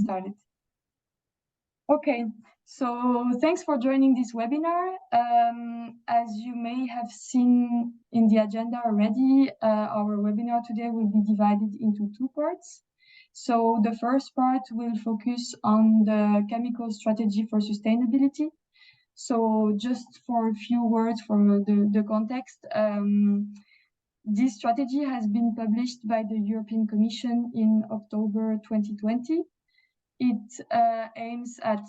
started. Okay, so thanks for joining this webinar. As you may have seen in the agenda already, our webinar today will be divided into two parts. So the first part will focus on the chemical strategy for sustainability. So just for a few words for the context, this strategy has been published by the European Commission in October 2020. It aims at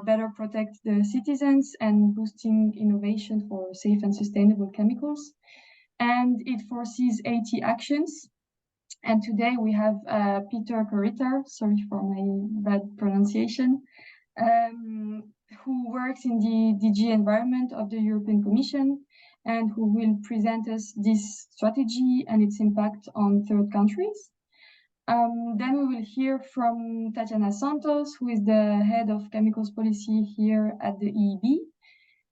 better protect the citizens and boosting innovation for safe and sustainable chemicals. And it foresees 80 actions. And today we have Peter Koritar, sorry for my bad pronunciation, who works in the DG Environment of the European Commission and who will present us this strategy and its impact on third countries. Then we will hear from Tatiana Santos, who is the head of chemicals policy here at the EEB.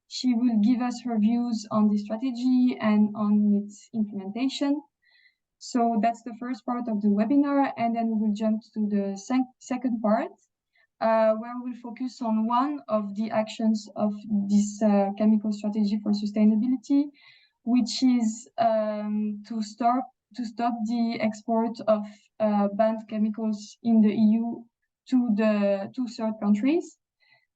She will give us her views on the strategy and on its implementation. So that's the first part of the webinar, and then we will jump to the second part, where we'll focus on one of the actions of this chemical strategy for sustainability, which is to stop the export of banned chemicals in the EU to third countries.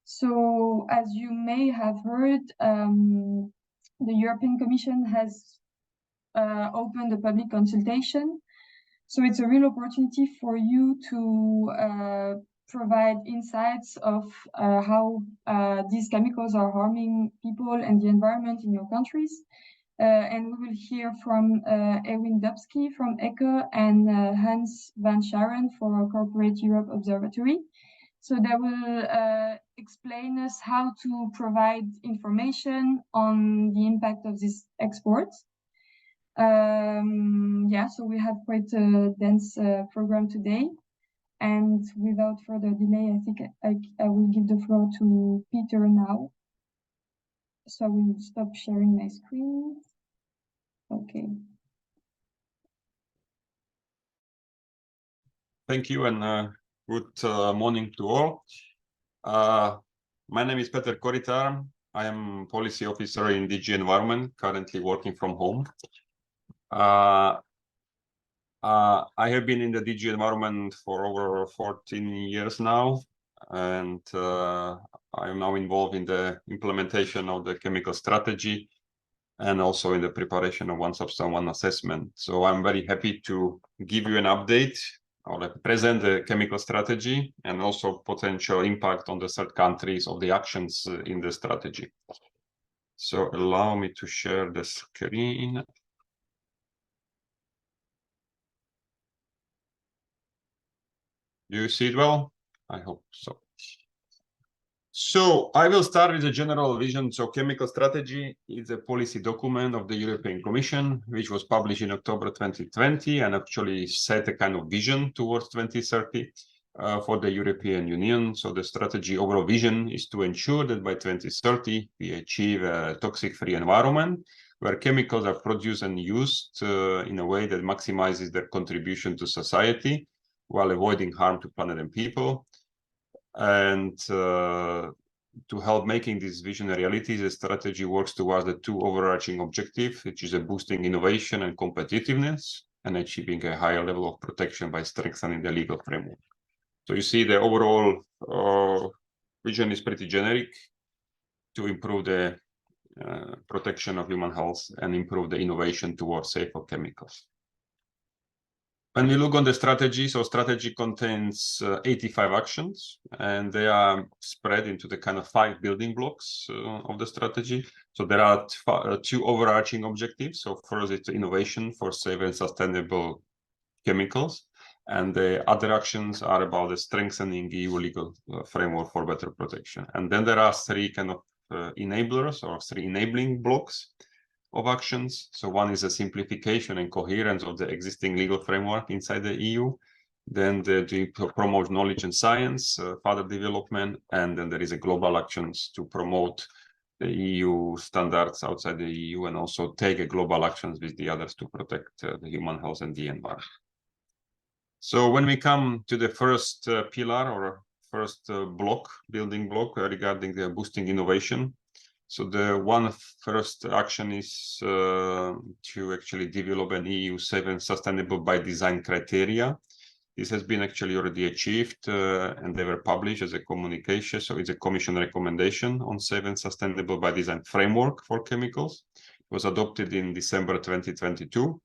So, as you may have heard, the European Commission has opened a public consultation. So it's a real opportunity for you to provide insights of how these chemicals are harming people and the environment in your countries. And we will hear from Erwin Dubsky from ECHO and Hans van Scharen for Corporate Europe Observatory. So they will explain us how to provide information on the impact of this export. Yeah, so we have quite a dense program today. And without further delay, I think I will give the floor to Peter now. So I will stop sharing my screen. Okay. Thank you, and good morning to all. My name is Peter Koritar. I am policy officer in DG Environment, currently working from home. I have been in the DG Environment for over 14 years now, and I am now involved in the implementation of the chemical strategy and also in the preparation of one substance, one assessment. So I'm very happy to give you an update or present the chemical strategy and also potential impact on the third countries of the actions in the strategy. So allow me to share the screen. Do you see it well? I hope so. So I will start with the general vision. So chemical strategy is a policy document of the European Commission, which was published in October 2020 and actually set a kind of vision towards 2030 for the European Union. So the strategy overall vision is to ensure that by 2030, we achieve a toxic-free environment where chemicals are produced and used in a way that maximizes their contribution to society while avoiding harm to planet and people. And to help making this vision a reality, the strategy works towards the two overarching objectives, which is a boosting innovation and competitiveness and achieving a higher level of protection by strengthening the legal framework. So you see the overall vision is pretty generic to improve the protection of human health and improve the innovation towards safer chemicals. When we look on the strategy, so strategy contains 85 actions, and they are spread into the kind of 5 building blocks of the strategy. So there are two overarching objectives. So first, it's innovation for safe and sustainable chemicals, and the other actions are about the strengthening EU legal framework for better protection. And then there are 3 kind of enablers or 3 enabling blocks of actions. So one is a simplification and coherence of the existing legal framework inside the EU. Then to promote knowledge and science, further development, and then there is a global actions to promote the EU standards outside the EU and also take a global actions with the others to protect the human health and the environment. So when we come to the first pillar or first building block regarding the boosting innovation, so the first action is to actually develop an EU safe and sustainable by design criteria. This has been actually already achieved and they were published as a communication. So it's a Commission recommendation on safe and sustainable by design framework for chemicals. It was adopted in December 2022.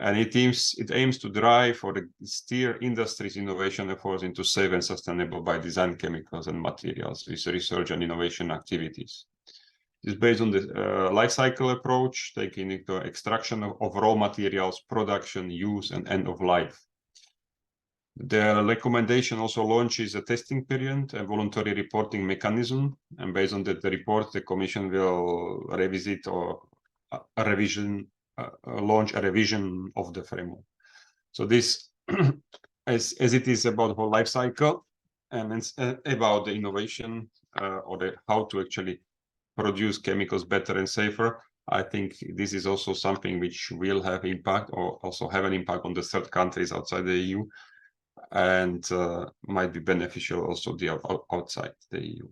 And it aims to drive or steer industry's innovation efforts into safe and sustainable by design chemicals and materials with research and innovation activities. It's based on the life cycle approach, taking into extraction of raw materials, production, use, and end of life. The recommendation also launches a testing period, a voluntary reporting mechanism, and based on the report, the Commission will revisit or launch a revision of the framework. So this, as it is about whole life cycle, and it's about the innovation or how to actually produce chemicals better and safer. I think this is also something which will have impact or also have an impact on the third countries outside the EU and might be beneficial also outside the EU.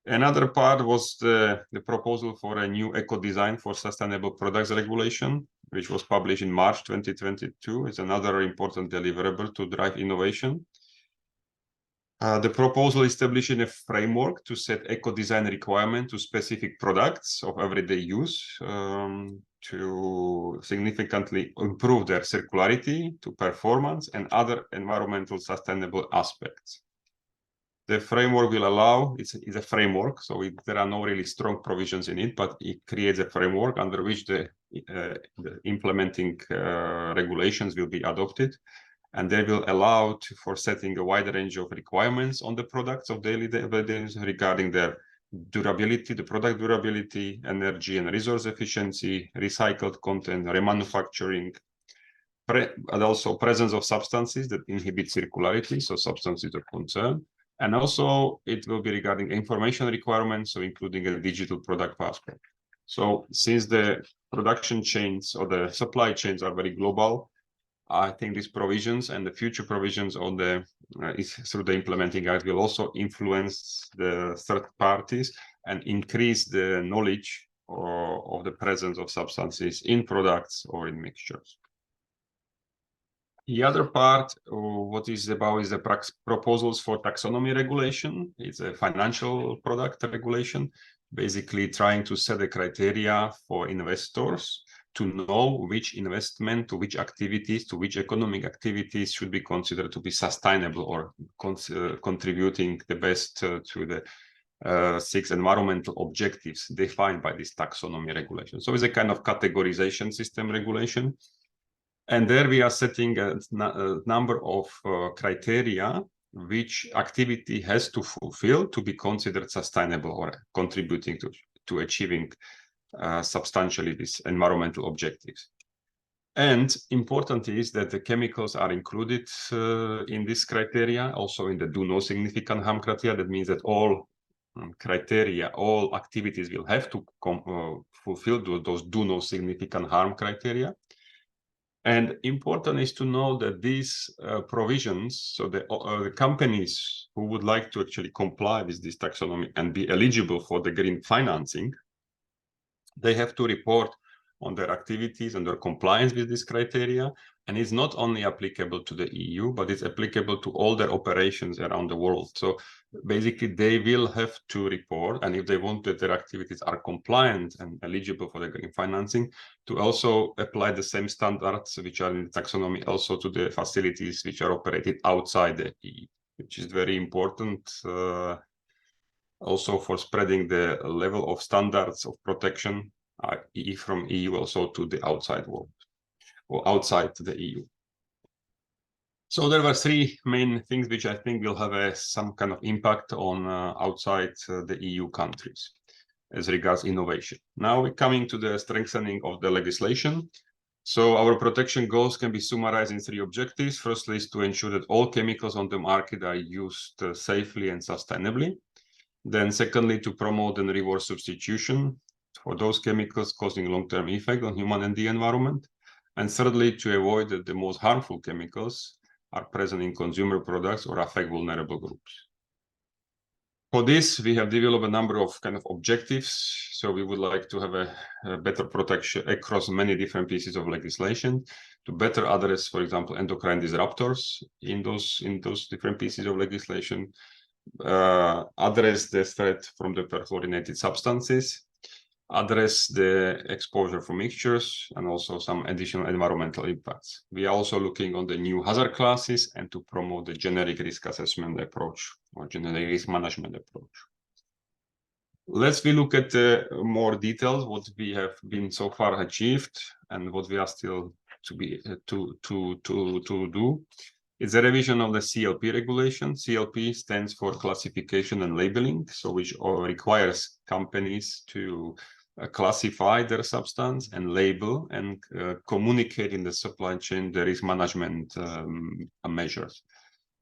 Another part was the proposal for a new eco-design for sustainable products regulation, which was published in March 2022. It's another important deliverable to drive innovation. The proposal establishing a framework to set eco-design requirements to specific products of everyday use to significantly improve their circularity, to performance, and other environmental sustainable aspects. The framework will allow, it's a framework, so there are no really strong provisions in it, but it creates a framework under which the implementing regulations will be adopted. And they will allow for setting a wide range of requirements on the products of daily evidence regarding their durability, the product durability, energy and resource efficiency, recycled content, remanufacturing, and also presence of substances that inhibit circularity, so substances of concern. And also it will be regarding information requirements, so including a digital product passport. So since the production chains or the supply chains are very global, I think these provisions and the future provisions on the through the implementing act will also influence the third parties and increase the knowledge of the presence of substances in products or in mixtures. The other part, what is about, is the proposals for taxonomy regulation. It's a financial product regulation, basically trying to set the criteria for investors to know which investment, to which activities, to which economic activities should be considered to be sustainable or contributing the best to the 6 environmental objectives defined by this taxonomy regulation. So it's a kind of categorization system regulation. And there we are setting a number of criteria which activity has to fulfill to be considered sustainable or contributing to achieving substantially these environmental objectives. And important is that the chemicals are included in this criteria, also in the do no significant harm criteria. That means that all criteria, all activities will have to fulfill those do no significant harm criteria. And important is to know that these provisions, so the companies who would like to actually comply with this taxonomy and be eligible for the green financing, they have to report on their activities and their compliance with this criteria. And it's not only applicable to the EU, but it's applicable to all their operations around the world. So basically, they will have to report, and if they want that their activities are compliant and eligible for the green financing, to also apply the same standards which are in the taxonomy also to the facilities which are operated outside the EU, which is very important also for spreading the level of standards of protection from EU also to the outside world or outside the EU. So there were 3 main things which I think will have some kind of impact on outside the EU countries as regards innovation. Now we're coming to the strengthening of the legislation. So our protection goals can be summarized in 3 objectives. Firstly is to ensure that all chemicals on the market are used safely and sustainably. Then secondly, to promote and reward substitution for those chemicals causing long-term effect on human and the environment. And thirdly, to avoid the most harmful chemicals are present in consumer products or affect vulnerable groups. For this, we have developed a number of kind of objectives. So we would like to have a better protection across many different pieces of legislation to better address, for example, endocrine disruptors in those different pieces of legislation, address the threat from the perfluorinated substances, address the exposure from mixtures, and also some additional environmental impacts. We are also looking on the new hazard classes and to promote the generic risk assessment approach or generic risk management approach. Let's look at more details, what we have been so far achieved and what we are still to do. It's a revision of the CLP regulation. CLP stands for classification and labeling, so which requires companies to classify their substance and label and communicate in the supply chain the risk management measures.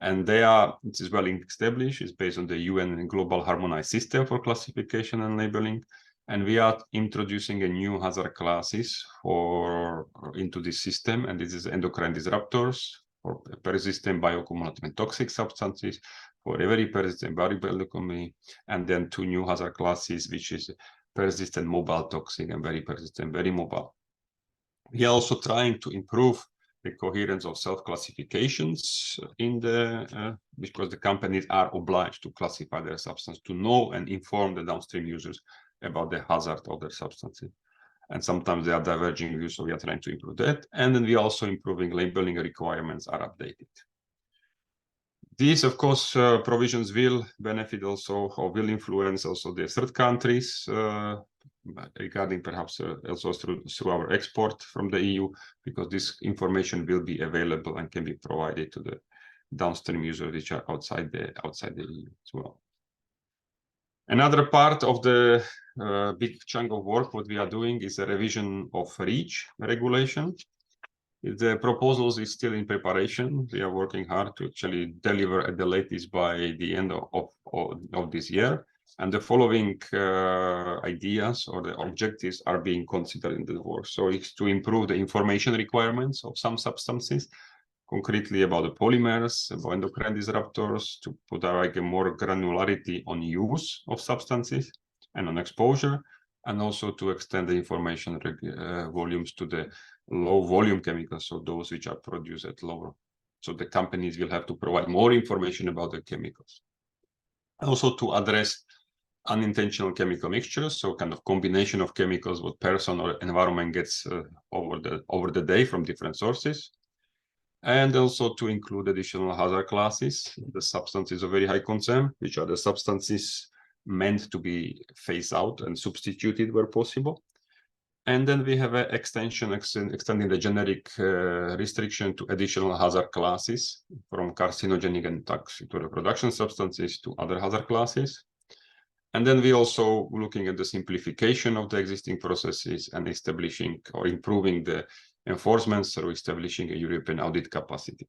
And it is well established. It's based on the UN Global Harmonized System for Classification and Labeling. And we are introducing a new hazard classes into this system. And this is endocrine disruptors, for persistent bioaccumulative and toxic substances, for a very persistent bioaccumulative, and then 2 new hazard classes, which is persistent mobile toxic and very persistent, very mobile. We are also trying to improve the coherence of self-classifications because the companies are obliged to classify their substance to know and inform the downstream users about the hazard of their substances. And sometimes they are diverging views, so we are trying to improve that. And then we are also improving labeling requirements are updated. These, of course, provisions will benefit also, or will influence also the third countries regarding perhaps also through our export from the EU, because this information will be available and can be provided to the downstream users which are outside the EU as well. Another part of the big chunk of work what we are doing is a revision of REACH regulation. The proposals is still in preparation. We are working hard to actually deliver at the latest by the end of this year. And the following ideas or the objectives are being considered in the work. So it's to improve the information requirements of some substances, concretely about the polymers, about endocrine disruptors, to put like a more granularity on use of substances and on exposure, and also to extend the information volumes to the low volume chemicals, so those which are produced at lower. So the companies will have to provide more information about the chemicals. Also to address unintentional chemical mixtures, so kind of combination of chemicals what person or environment gets over the day from different sources. And also to include additional hazard classes, the substances of very high concern, which are the substances meant to be phased out and substituted where possible. And then we have an extension extending the generic restriction to additional hazard classes from carcinogenic and toxic to reproduction substances to other hazard classes. And then we also looking at the simplification of the existing processes and establishing or improving the enforcement through establishing a European audit capacity.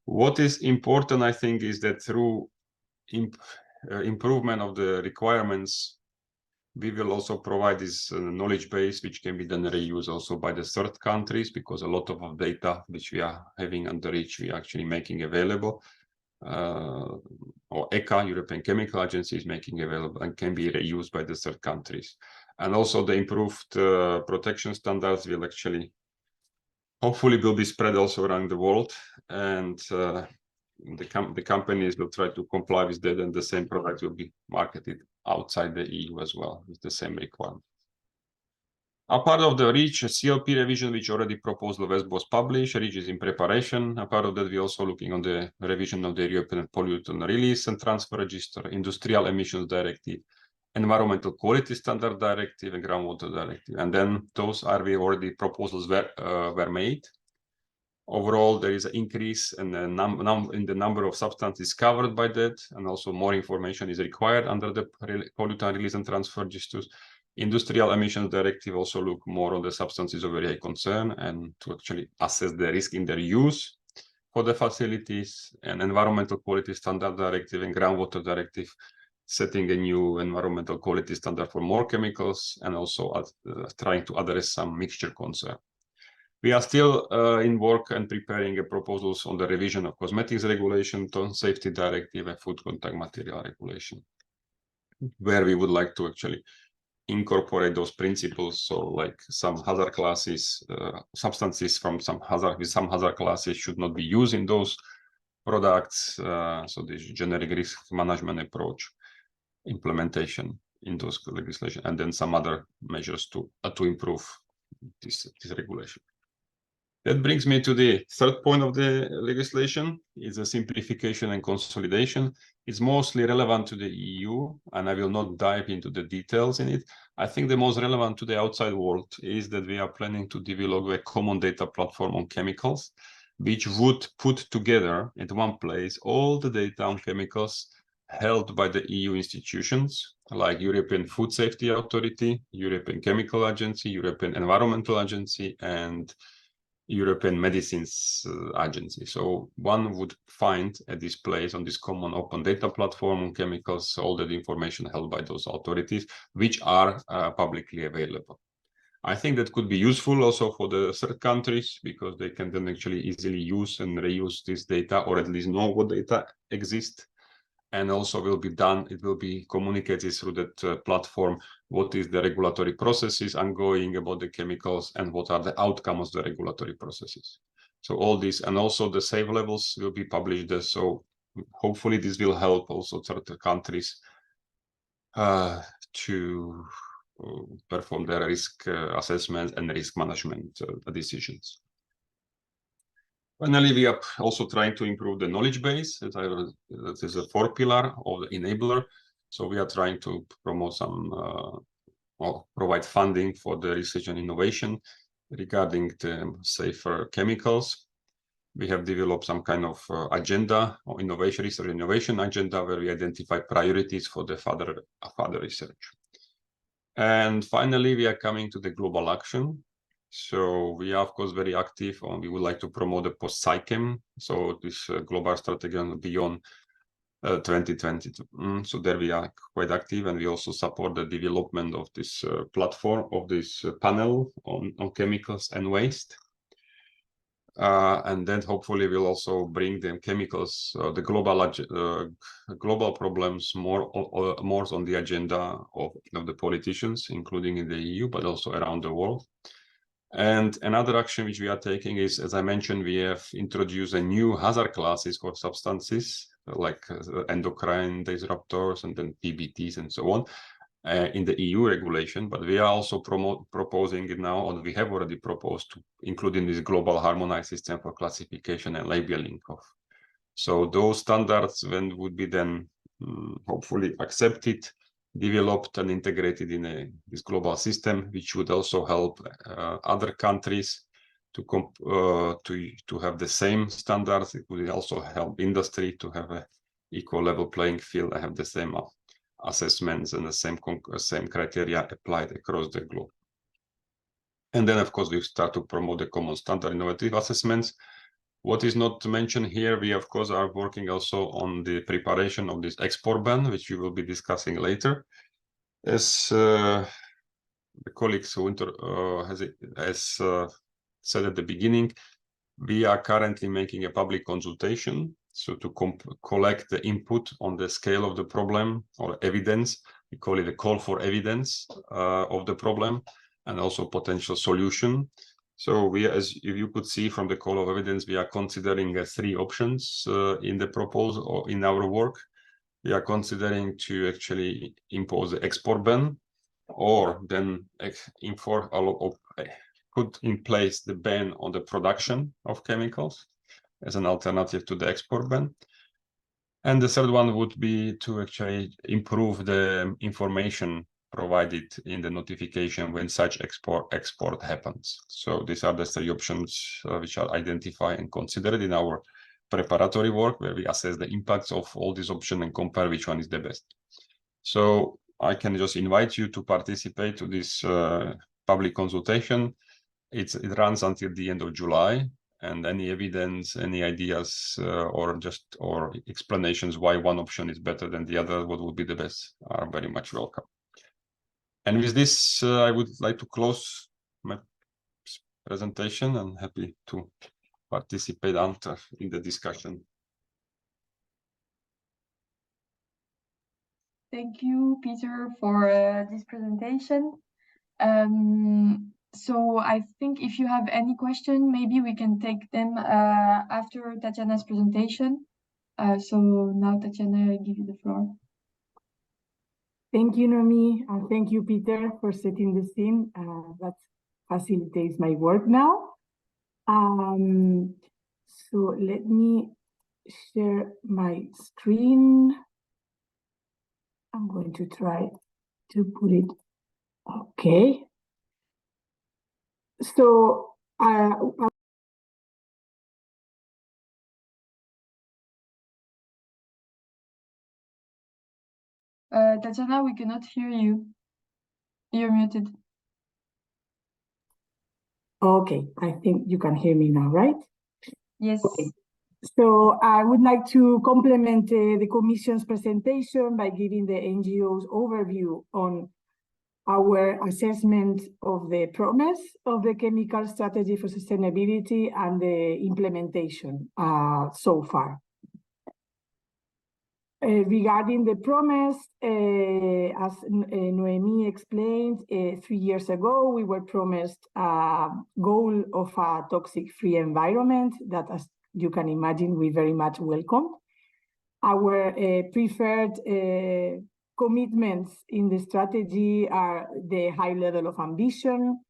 What is important, I think, is that through improvement of the requirements, we will also provide this knowledge base, which can be then reused also by the third countries, because a lot of data which we are having under REACH, we are actually making available, or ECHA, European Chemical Agency, is making available and can be reused by the third countries. And also the improved protection standards will actually, hopefully will be spread also around the world. And the companies will try to comply with that, and the same product will be marketed outside the EU as well with the same requirement. A part of the REACH CLP revision, which already proposal was published, REACH is in preparation. A part of that, we're also looking on the revision of the European Pollutant Release and Transfer Register, Industrial Emissions Directive, Environmental Quality Standard Directive, and Groundwater Directive. And then those are already proposals were made. Overall, there is an increase in the number of substances covered by that, and also more information is required under the Pollutant Release and Transfer Registers. Industrial Emissions Directive also look more on the substances of very high concern and to actually assess the risk in their use for the facilities. And Environmental Quality Standard Directive and Groundwater Directive setting a new environmental quality standard for more chemicals, and also trying to address some mixture concern. We are still in work and preparing proposals on the revision of cosmetics regulation, tone safety directive, and food contact material regulation, where we would like to actually incorporate those principles. So like some hazard classes, substances from some hazard classes should not be used in those products. So this generic risk management approach implementation in those legislation, and then some other measures to improve this regulation. That brings me to the third point of the legislation, is a simplification and consolidation. It's mostly relevant to the EU, and I will not dive into the details in it. I think the most relevant to the outside world is that we are planning to develop a common data platform on chemicals, which would put together at one place all the data on chemicals held by the EU institutions, like European Food Safety Authority, European Chemical Agency, European Environmental Agency, and European Medicines Agency. So one would find at this place on this common open data platform on chemicals all that information held by those authorities, which are publicly available. I think that could be useful also for the third countries, because they can then actually easily use and reuse this data, or at least know what data exist. And also it will be communicated through that platform what is the regulatory processes ongoing about the chemicals and what are the outcomes of the regulatory processes. So all this, and also the safe levels will be published there. So hopefully this will help also third countries to perform their risk assessment and risk management decisions. Finally, we are also trying to improve the knowledge base. That is a fourth pillar of the enabler. So we are trying to promote some or provide funding for the research and innovation regarding the safer chemicals. We have developed some kind of agenda or innovation, research and innovation agenda, where we identify priorities for the further research. And finally, we are coming to the global action. So we are, of course, very active, and we would like to promote the post-SAICM, so this global strategy beyond 2020. So there we are quite active, and we also support the development of this platform, of this panel on chemicals and waste. And then hopefully we'll also bring the chemicals, the global problems more on the agenda of the politicians, including in the EU, but also around the world. And another action which we are taking is, as I mentioned, we have introduced a new hazard classes for substances like endocrine disruptors and then PBTs and so on in the EU regulation. But we are also proposing it now, or we have already proposed to include in this global harmonized system for classification and labeling of. So those standards then would be then hopefully accepted, developed and integrated in this global system, which would also help other countries to have the same standards. It would also help industry to have an equal level playing field and have the same assessments and the same criteria applied across the globe. And then, of course, we start to promote the common standard innovative assessments. What is not mentioned here, we of course are working also on the preparation of this export ban, which we will be discussing later. As the colleagues who has said at the beginning, we are currently making a public consultation, so to collect the input on the scale of the problem or evidence. We call it a call for evidence of the problem and also potential solution. So we, as you could see from the call of evidence, we are considering 3 options in the proposal or in our work. We are considering to actually impose the export ban, or then put in place the ban on the production of chemicals as an alternative to the export ban. And the third one would be to actually improve the information provided in the notification when such export happens. So these are the 3 options which are identified and considered in our preparatory work, where we assess the impacts of all these options and compare which one is the best. So I can just invite you to participate to this public consultation. It runs until the end of July, and any evidence, any ideas, or explanations why one option is better than the other, what would be the best, are very much welcome. And with this, I would like to close my presentation and happy to participate after in the discussion. Thank you, Peter, for this presentation. So I think if you have any question, maybe we can take them after Tatiana's presentation. So now, Tatiana, I give you the floor. Thank you, Noemi, and thank you, Peter, for setting the scene. That facilitates my work now. So let me share my screen. I'm going to try to put it. Okay. So Tatiana, we cannot hear you. You're muted. okay, I think you can hear me now, right? Yes. Okay. So I would like to complement the Commission's presentation by giving the NGO's overview on our assessment of the promise of the chemical strategy for sustainability and the implementation so far. Regarding the promise, as Noemi explained, 3 years ago, we were promised a goal of a toxic-free environment that, as you can imagine, we very much welcome. Our preferred commitments in the strategy are the high level of ambition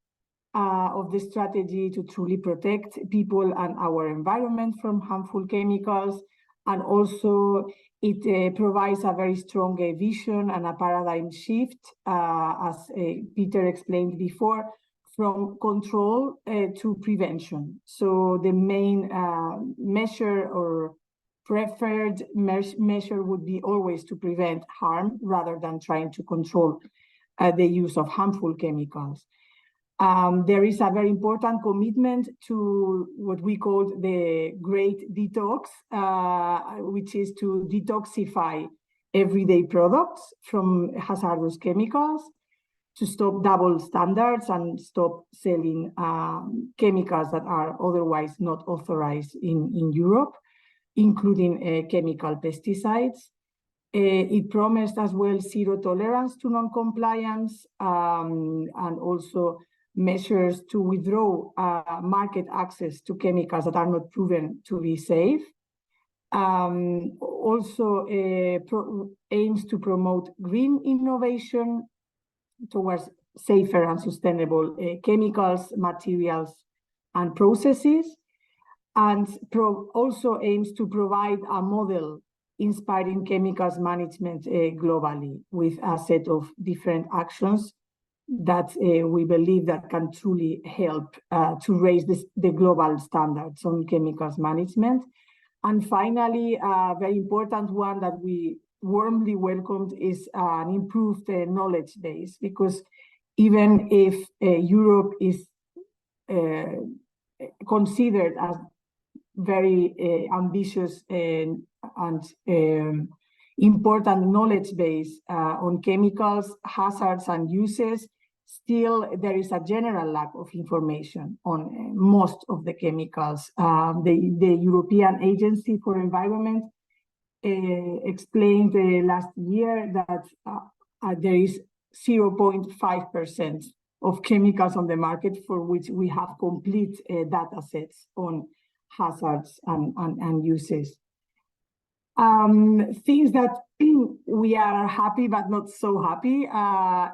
of the strategy to truly protect people and our environment from harmful chemicals, and also it provides a very strong vision and a paradigm shift, as Peter explained before, from control to prevention. So the main measure or preferred measure would be always to prevent harm rather than trying to control the use of harmful chemicals. There is a very important commitment to what we call the Great Detox, which is to detoxify everyday products from hazardous chemicals, to stop double standards and stop selling chemicals that are otherwise not authorized in Europe, including chemical pesticides. It promised as well zero tolerance to non-compliance, and also measures to withdraw market access to chemicals that are not proven to be safe. Also aims to promote green innovation towards safer and sustainable chemicals, materials, and processes, and also aims to provide a model inspiring chemicals management globally, with a set of different actions that we believe that can truly help to raise the global standards on chemicals management. And finally, a very important one that we warmly welcomed is an improved knowledge base, because even if Europe is considered as very ambitious and important knowledge base on chemicals, hazards, and uses, still there is a general lack of information on most of the chemicals. The European Agency for Environment explained last year that there is 0.5% of chemicals on the market for which we have complete data sets on hazards and uses. Things that we are happy but not so happy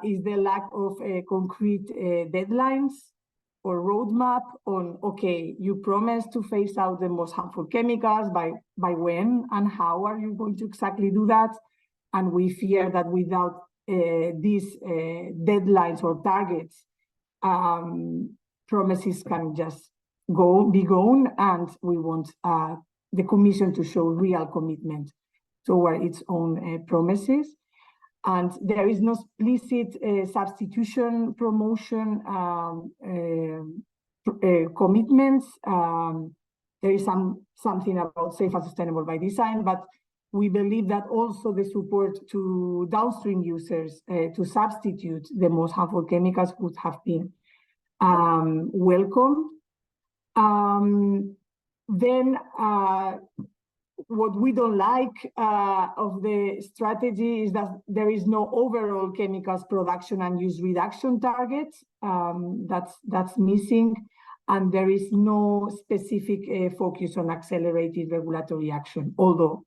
is the lack of concrete deadlines or roadmap on, okay, you promised to phase out the most harmful chemicals, by when and how are you going to exactly do that? And we fear that without these deadlines or targets, promises can just be gone, and we want the Commission to show real commitment toward its own promises. And there is no explicit substitution promotion commitments. There is something about safe and sustainable by design, but we believe that also the support to downstream users to substitute the most harmful chemicals would have been welcome. Then what we don't like of the strategy is that there is no overall chemicals production and use reduction target. That's missing, and there is no specific focus on accelerated regulatory action, although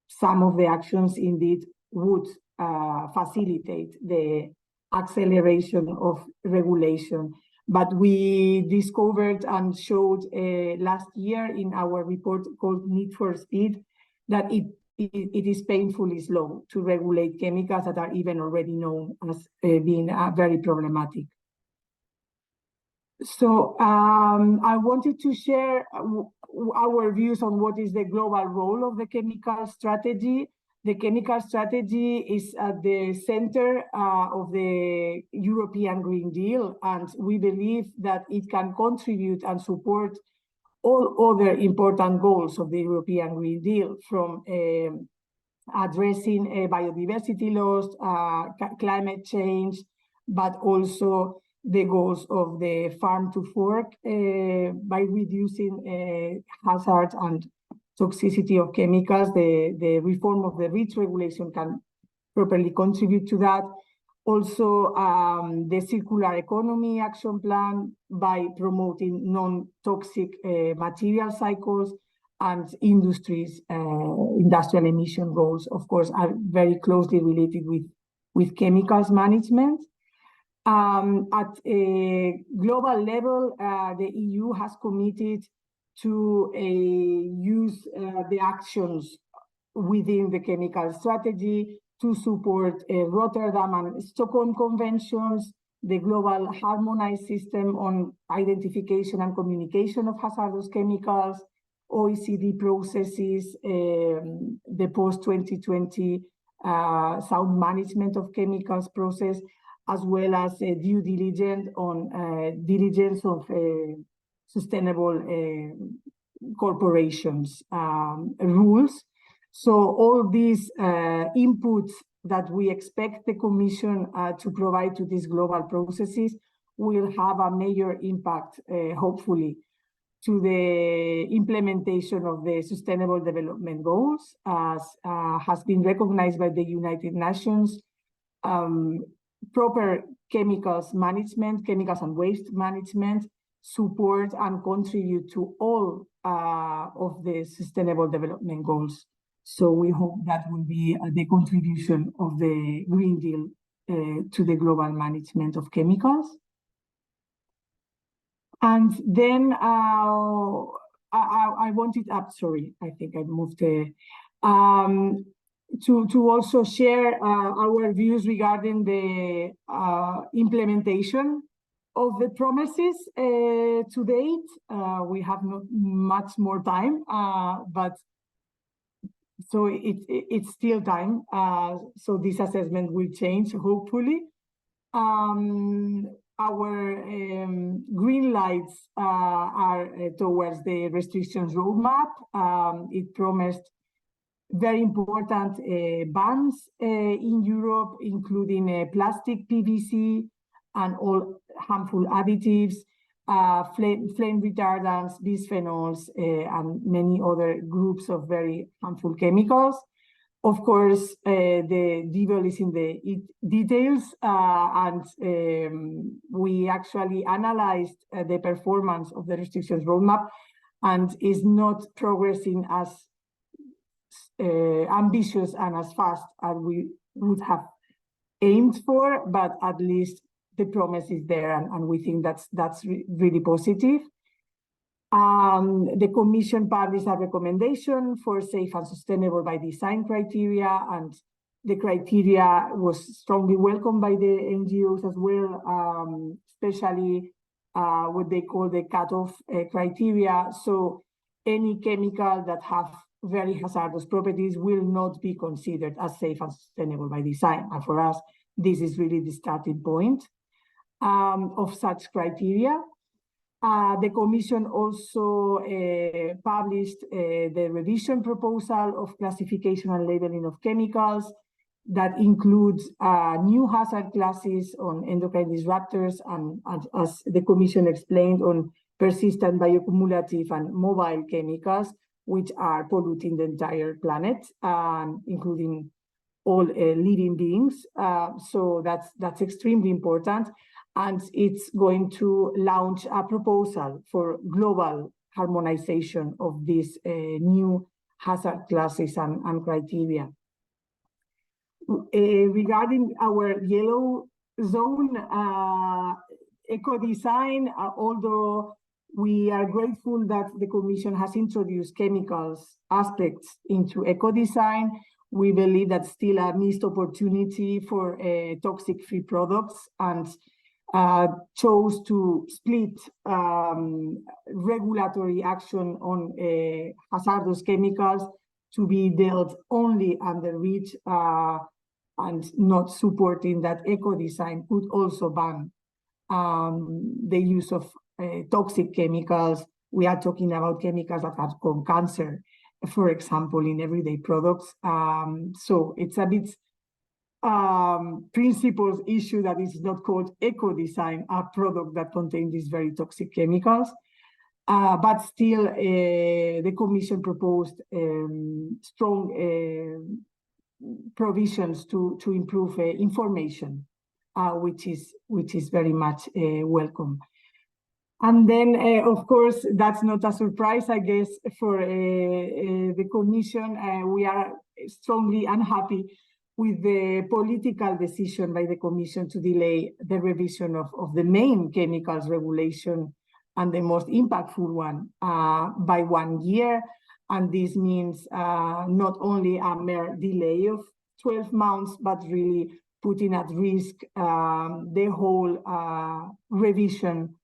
some of the actions indeed would facilitate the acceleration of regulation. But we discovered and showed last year in our report called Need for Speed that it is painfully slow to regulate chemicals that are even already known as being very problematic. So I wanted to share our views on what is the global role of the chemical strategy. The chemical strategy is at the center of the European Green Deal, and we believe that it can contribute and support all other important goals of the European Green Deal, from addressing biodiversity loss, climate change, but also the goals of the farm to fork by reducing hazards and toxicity of chemicals. The reform of the REACH regulation can properly contribute to that. Also, the circular economy action plan by promoting non-toxic material cycles, and industrial emission goals, of course, are very closely related with chemicals management. At a global level, the EU has committed to use the actions within the chemical strategy to support Rotterdam and Stockholm conventions, the global harmonized system on identification and communication of hazardous chemicals, OECD processes, the post-2020 sound management of chemicals process, as well as due diligence of sustainable corporations rules. So all these inputs that we expect the Commission to provide to these global processes will have a major impact, hopefully, to the implementation of the Sustainable Development Goals, as has been recognized by the United Nations. Proper chemicals management, chemicals and waste management, support and contribute to all of the Sustainable Development Goals. So we hope that will be the contribution of the Green Deal to the global management of chemicals. And then I wanted, sorry, I think I moved to also share our views regarding the implementation of the promises to date. We have not much more time, but so it's still time. So this assessment will change, hopefully. Our green lights are towards the restrictions roadmap. It promised very important bans in Europe, including plastic, PVC, and all harmful additives, flame retardants, bisphenols, and many other groups of very harmful chemicals. Of course, the devil is in the details, and we actually analyzed the performance of the restrictions roadmap, and is not progressing as ambitious and as fast as we would have aimed for, but at least the promise is there, and we think that's really positive. The Commission published a recommendation for safe and sustainable by design criteria, and the criteria was strongly welcomed by the NGOs as well, especially what they call the cutoff criteria. So any chemical that have very hazardous properties will not be considered as safe and sustainable by design. And for us, this is really the starting point of such criteria. The Commission also published the revision proposal of classification and labeling of chemicals that includes new hazard classes on endocrine disruptors and as the Commission explained, on persistent bioaccumulative and mobile chemicals, which are polluting the entire planet, including all living beings. So that's extremely important. And it's going to launch a proposal for global harmonization of these new hazard classes and criteria. Regarding our yellow zone, eco-design, although we are grateful that the Commission has introduced chemicals aspects into eco-design, we believe that's still a missed opportunity for toxic-free products, and chose to split regulatory action on hazardous chemicals to be dealt only under REACH, and not supporting that eco-design could also ban the use of toxic chemicals. We are talking about chemicals that have cause cancer, for example, in everyday products. So it's a bit principles issue that is not called eco-design, a product that contains these very toxic chemicals. But still, the Commission proposed strong provisions to improve information, which is very much welcome. And then, of course, that's not a surprise, I guess, for the Commission. We are strongly unhappy with the political decision by the Commission to delay the revision of the main chemicals regulation and the most impactful one by 1 year. And this means not only a mere delay of 12 months, but really putting at risk the whole revision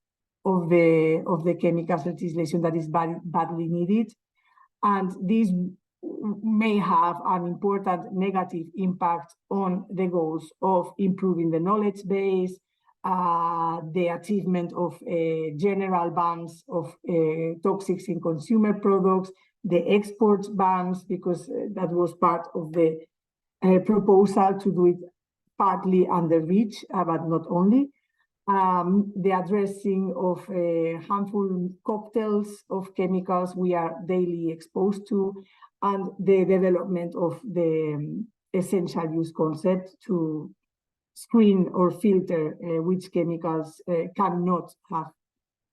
of the chemicals legislation that is badly needed. And this may have an important negative impact on the goals of improving the knowledge base, the achievement of general bans of toxics in consumer products, the export bans, because that was part of the proposal to do it partly under REACH, but not only. The addressing of harmful cocktails of chemicals we are daily exposed to, and the development of the essential use concept to screen or filter which chemicals cannot have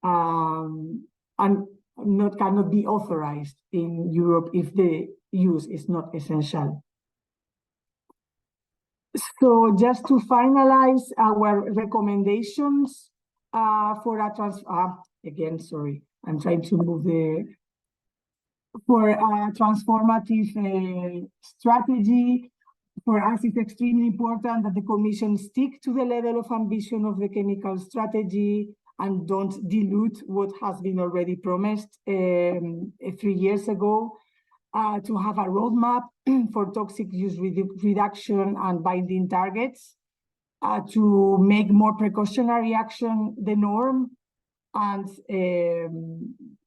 and cannot be authorized in Europe if the use is not essential. So just to finalize our recommendations for a again, sorry, I'm trying to move for a transformative strategy. For us, it's extremely important that the Commission stick to the level of ambition of the chemical strategy and don't dilute what has been already promised 3 years ago. To have a roadmap for toxic use reduction and binding targets, to make more precautionary action the norm, and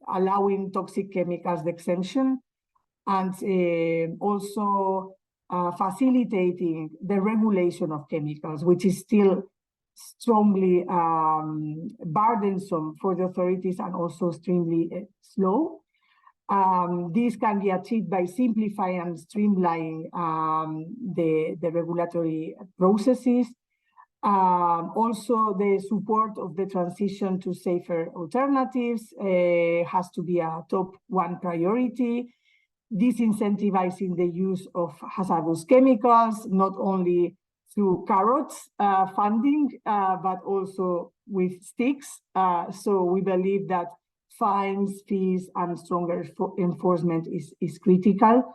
allowing toxic chemicals the exemption, and also facilitating the regulation of chemicals, which is still strongly burdensome for the authorities and also extremely slow. This can be achieved by simplifying and streamlining the regulatory processes. Also, the support of the transition to safer alternatives has to be a top 1 priority. Disincentivizing the use of hazardous chemicals, not only through carrots funding, but also with sticks. So we believe that fines, fees, and stronger enforcement is critical.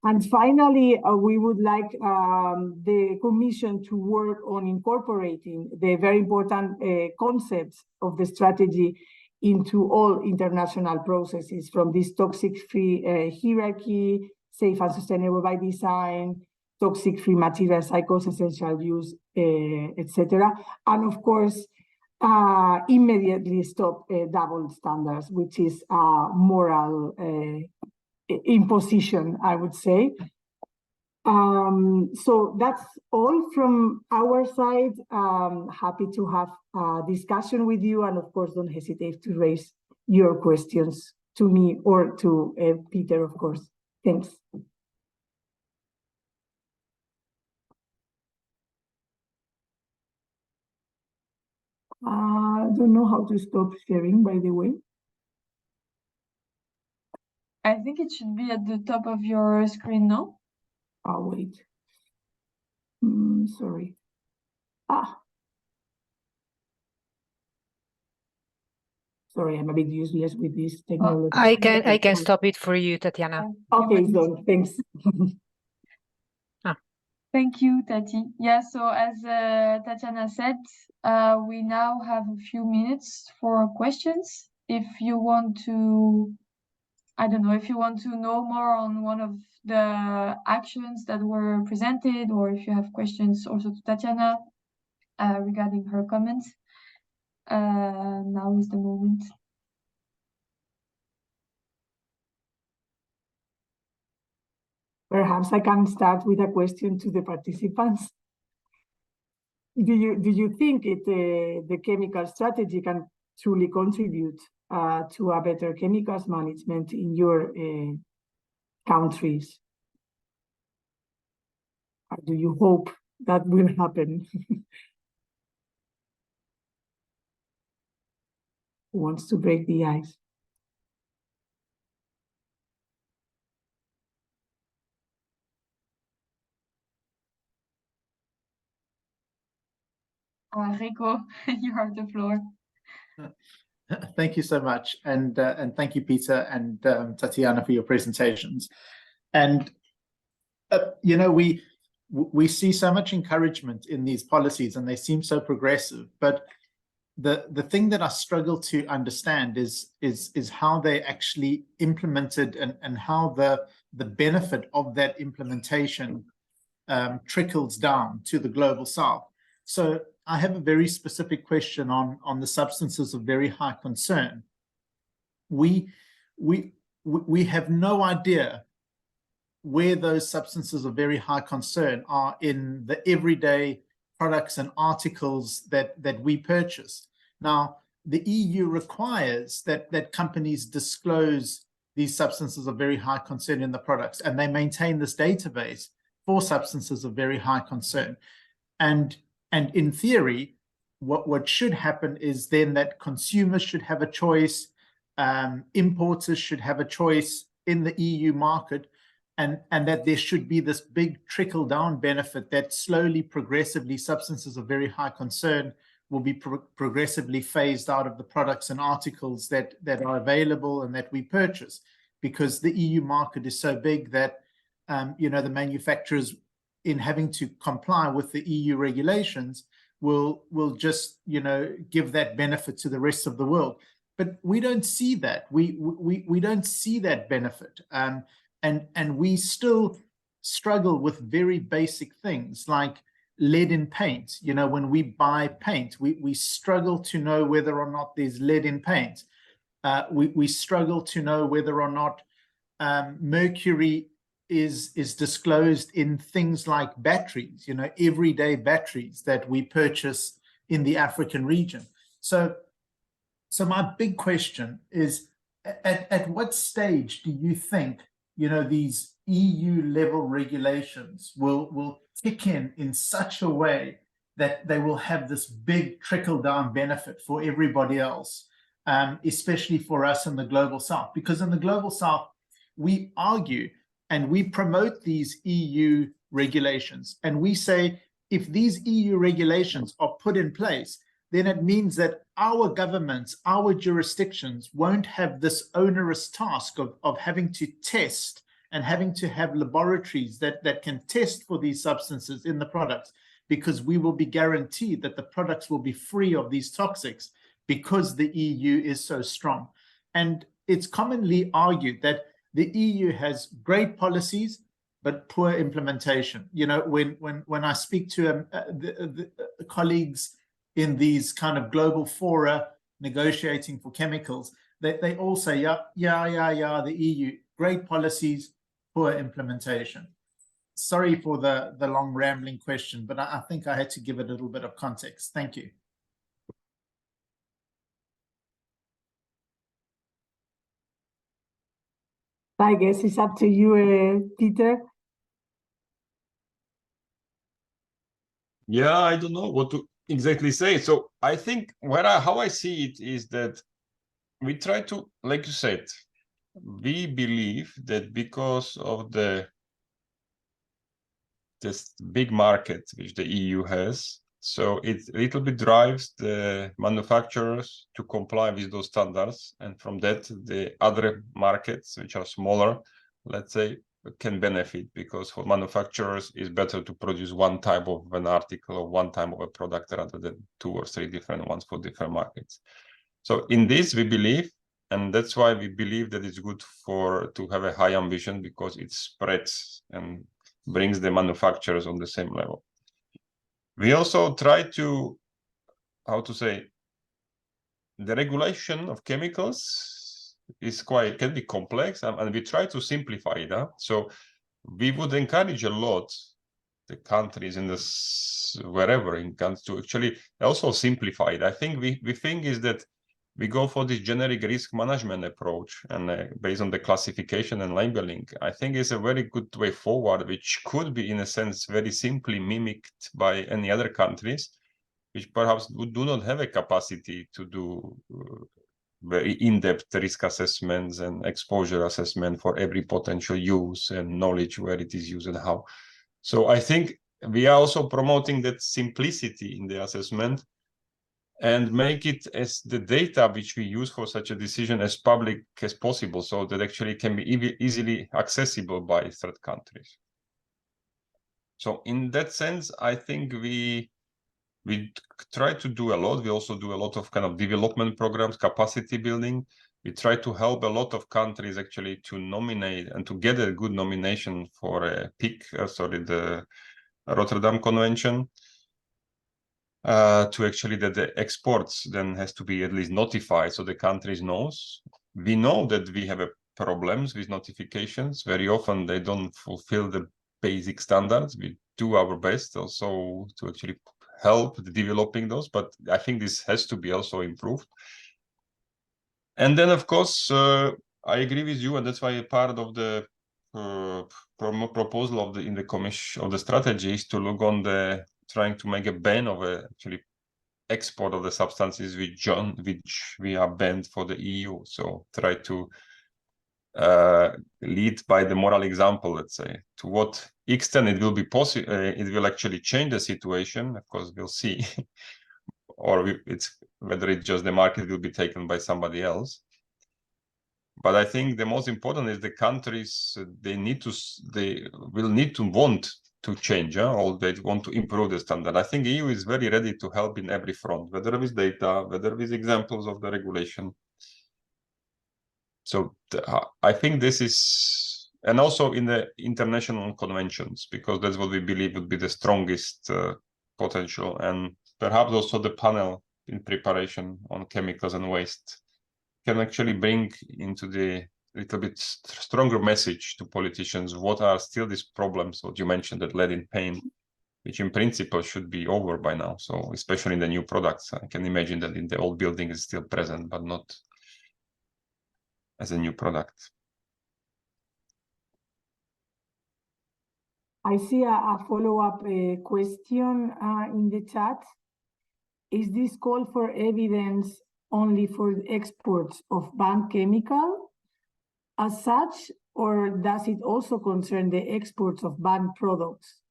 And finally, we would like the Commission to work on incorporating the very important concepts of the strategy into all international processes, from this toxic-free hierarchy, safe and sustainable by design, toxic-free material cycles, essential use, etc. And of course, immediately stop double standards, which is a moral imposition, I would say. So that's all from our side. Happy to have a discussion with you, and of course, don't hesitate to raise your questions to me or to Peter, of course. Thanks. I don't know how to stop sharing, by the way. I think it should be at the top of your screen now. Oh, wait. Sorry. Sorry, I'm a bit useless with this technology. I can stop it for you, Tatiana. Okay, so thanks. Thank you, Tati. Yeah, so as Tatiana said, we now have a few minutes for questions. If you want to, I don't know, if you want to know more on one of the actions that were presented, or if you have questions also to Tatiana regarding her comments, now is the moment. Perhaps I can start with a question to the participants. Do you think the chemical strategy can truly contribute to a better chemicals management in your countries? Or do you hope that will happen? Who wants to break the ice? Rico, you have the floor. Thank you so much, and thank you, Peter and Tatiana, for your presentations. And you know, we see so much encouragement in these policies, and they seem so progressive. But the thing that I struggle to understand is how they actually implemented, and how the benefit of that implementation trickles down to the global south. So I have a very specific question on the substances of very high concern. We have no idea where those substances of very high concern are in the everyday products and articles that we purchase. Now, the EU requires that companies disclose these substances of very high concern in the products, and they maintain this database for substances of very high concern. And in theory, what should happen is then that consumers should have a choice, importers should have a choice in the EU market, and that there should be this big trickle-down benefit that slowly, progressively, substances of very high concern will be progressively phased out of the products and articles that are available and that we purchase, because the EU market is so big that you know, the manufacturers, in having to comply with the EU regulations, will just, you know, give that benefit to the rest of the world. But we don't see that. We don't see that benefit, and we still struggle with very basic things like lead in paint. You know, when we buy paint, we struggle to know whether or not there's lead in paint. We struggle to know whether or not mercury is disclosed in things like batteries, you know, everyday batteries that we purchase in the African region. So my big question is, at what stage do you think, you know, these EU level regulations will kick in such a way that they will have this big trickle down benefit for everybody else, especially for us in the global south? Because in the global south, we argue and we promote these EU regulations, and we say, if these EU regulations are put in place, then it means that our governments, our jurisdictions won't have this onerous task of having to test and having to have laboratories that can test for these substances in the products, because we will be guaranteed that the products will be free of these toxics because the EU is so strong. And it's commonly argued that the EU has great policies, but poor implementation. You know, when I speak to the colleagues in these kind of global fora negotiating for chemicals, they all say, yeah, the EU, great policies, poor implementation. sorry for the long rambling question, but I think I had to give it a little bit of context. Thank you. I guess it's up to you, Peter. Yeah, I don't know what to exactly say. So I think how I see it is that we try to, like you said, we believe that because of this big market which the EU has, so it a little bit drives the manufacturers to comply with those standards, and from that the other markets which are smaller, let's say, can benefit, because for manufacturers it's better to produce one type of an article or one type of a product rather than 2 or 3 different ones for different markets. So in this we believe, and that's why we believe that it's good to have a high ambition, because it spreads and brings the manufacturers on the same level. We also try to, the regulation of chemicals can be complex, and we try to simplify it. So we would encourage a lot the countries in this wherever in countries to actually also simplify it. I think we think is that we go for this generic risk management approach, and based on the classification and labeling, I think is a very good way forward, which could be in a sense very simply mimicked by any other countries, which perhaps do not have a capacity to do very in-depth risk assessments and exposure assessment for every potential use and knowledge where it is used and how. So I think we are also promoting that simplicity in the assessment and make it as the data which we use for such a decision as public as possible, so that actually can be easily accessible by third countries. So in that sense, I think we try to do a lot. We also do a lot of kind of development programs, capacity building. We try to help a lot of countries actually to nominate and to get a good nomination for a the Rotterdam Convention. To actually that the exports then has to be at least notified, so the countries knows. We know that we have problems with notifications. Very often they don't fulfill the basic standards. We do our best also to actually help developing those, but I think this has to be also improved. And then of course I agree with you, and that's why part of the proposal in the commission of the strategy is to look on the trying to make a ban of actually export of the substances which we are banned for the EU. So try to lead by the moral example, let's say. To what extent it will be possible, it will actually change the situation, of course we'll see, or whether it's just the market will be taken by somebody else. But I think the most important is the countries, they will need to want to change, or they want to improve the standard. I think EU is very ready to help in every front, whether with data, whether with examples of the regulation. So I think this is, and also in the international conventions, because that's what we believe would be the strongest potential, and perhaps also the panel in preparation on chemicals and waste can actually bring into the little bit stronger message to politicians what are still these problems, what you mentioned, that lead in paint, which in principle should be over by now. So especially in the new products, I can imagine that in the old building is still present, but not as a new product. I see a follow-up question in the chat. Is this call for evidence only for exports of banned chemical as such, or does it also concern the exports of banned products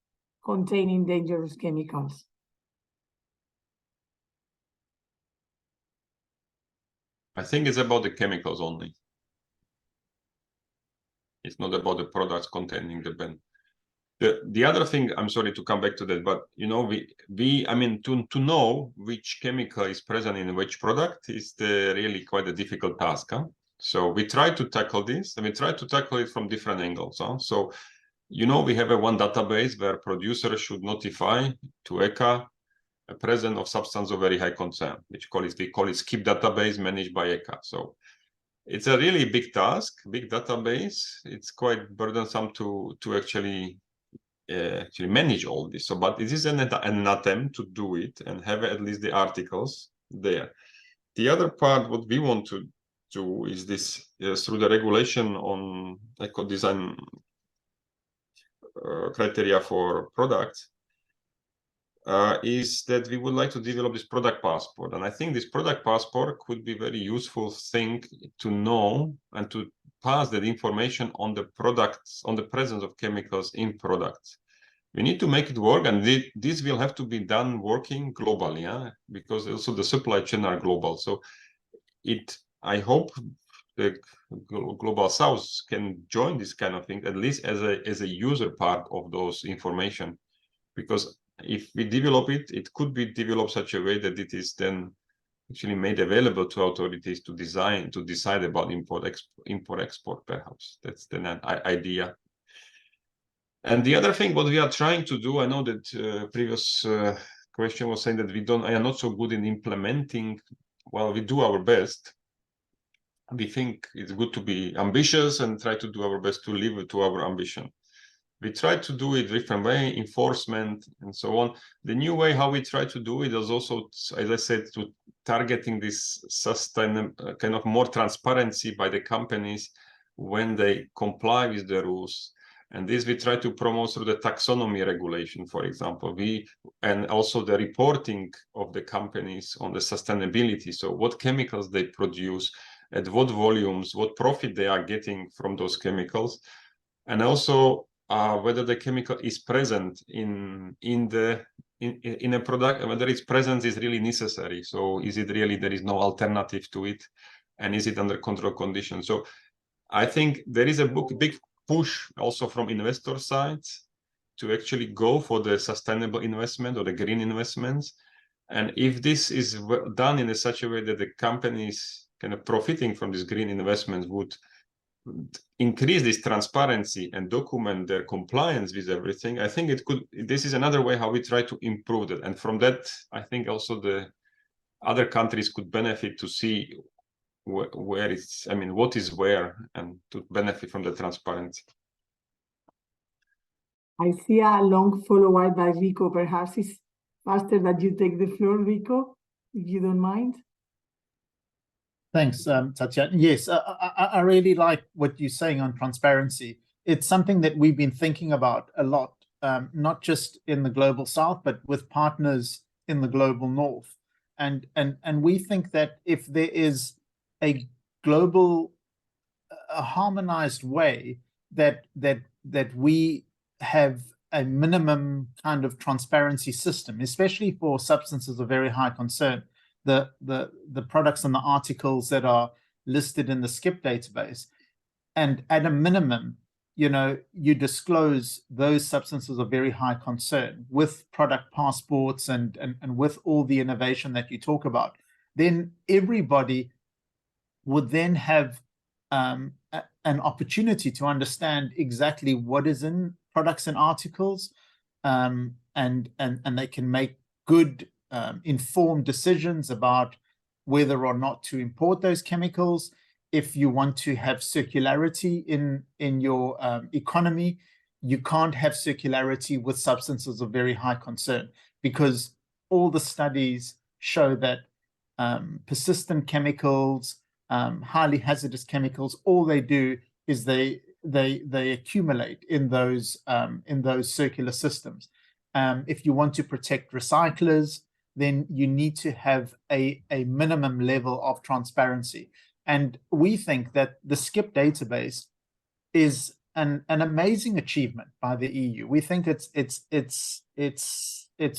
containing dangerous chemicals? I think it's about the chemicals only. It's not about the products containing the ban. The other thing, I'm sorry to come back to that, but you know, I mean, to know which chemical is present in which product is really quite a difficult task. So we try to tackle this, and we try to tackle it from different angles. So, you know, we have one database where producers should notify to ECHA a presence of substance of very high concern, which we call it SKIP database managed by ECHA. So it's a really big task, big database. It's quite burdensome to actually actually manage all this. So, but it is an attempt to do it and have at least the articles there. The other part, what we want to do is this through the regulation on eco design criteria for products, is that we would like to develop this product passport. And I think this product passport could be a very useful thing to know and to pass that information on the products, on the presence of chemicals in products. We need to make it work, and this will have to be done working globally, yeah? Because also the supply chain are global. So I hope the Global South can join this kind of thing, at least as a user part of those information, because if we develop it, it could be developed such a way that it is then actually made available to authorities to decide about import-export, perhaps. That's the idea. And the other thing, what we are trying to do, I know that previous question was saying that I am not so good in implementing. Well, we do our best. We think it's good to be ambitious and try to do our best to live to our ambition. We try to do it different way, enforcement and so on. The new way how we try to do it is also, as I said, to targeting this sustainable kind of more transparency by the companies when they comply with the rules. And this we try to promote through the taxonomy regulation, for example. And also the reporting of the companies on the sustainability. So what chemicals they produce, at what volumes, what profit they are getting from those chemicals, and also whether the chemical is present in a product, whether its presence is really necessary. So is it really there is no alternative to it, and is it under control conditions? So I think there is a big push also from investor sides to actually go for the sustainable investment or the green investments. And if this is done in such a way that the companies kind of profiting from this green investment would increase this transparency and document their compliance with everything, I think this is another way how we try to improve it. And from that, I think also the other countries could benefit to see where it's, I mean, what is where, and to benefit from the transparency. I see a long follow-up by Rico. Perhaps it's faster that you take the floor, Rico, if you don't mind. Thanks, Tatiana. Yes, I really like what you're saying on transparency. It's something that we've been thinking about a lot, not just in the Global South, but with partners in the Global North. And we think that if there is a global, a harmonized way that we have a minimum kind of transparency system, especially for substances of very high concern, the products and the articles that are listed in the SCIP database, and at a minimum, you disclose those substances of very high concern with product passports and with all the innovation that you talk about, then everybody would then have an opportunity to understand exactly what is in products and articles, and they can make good informed decisions about whether or not to import those chemicals. If you want to have circularity in your economy, you can't have circularity with substances of very high concern, because all the studies show that persistent chemicals, highly hazardous chemicals, all they do is they accumulate in those circular systems. If you want to protect recyclers, then you need to have a minimum level of transparency. And we think that the SCIP database is an amazing achievement by the EU. We think it's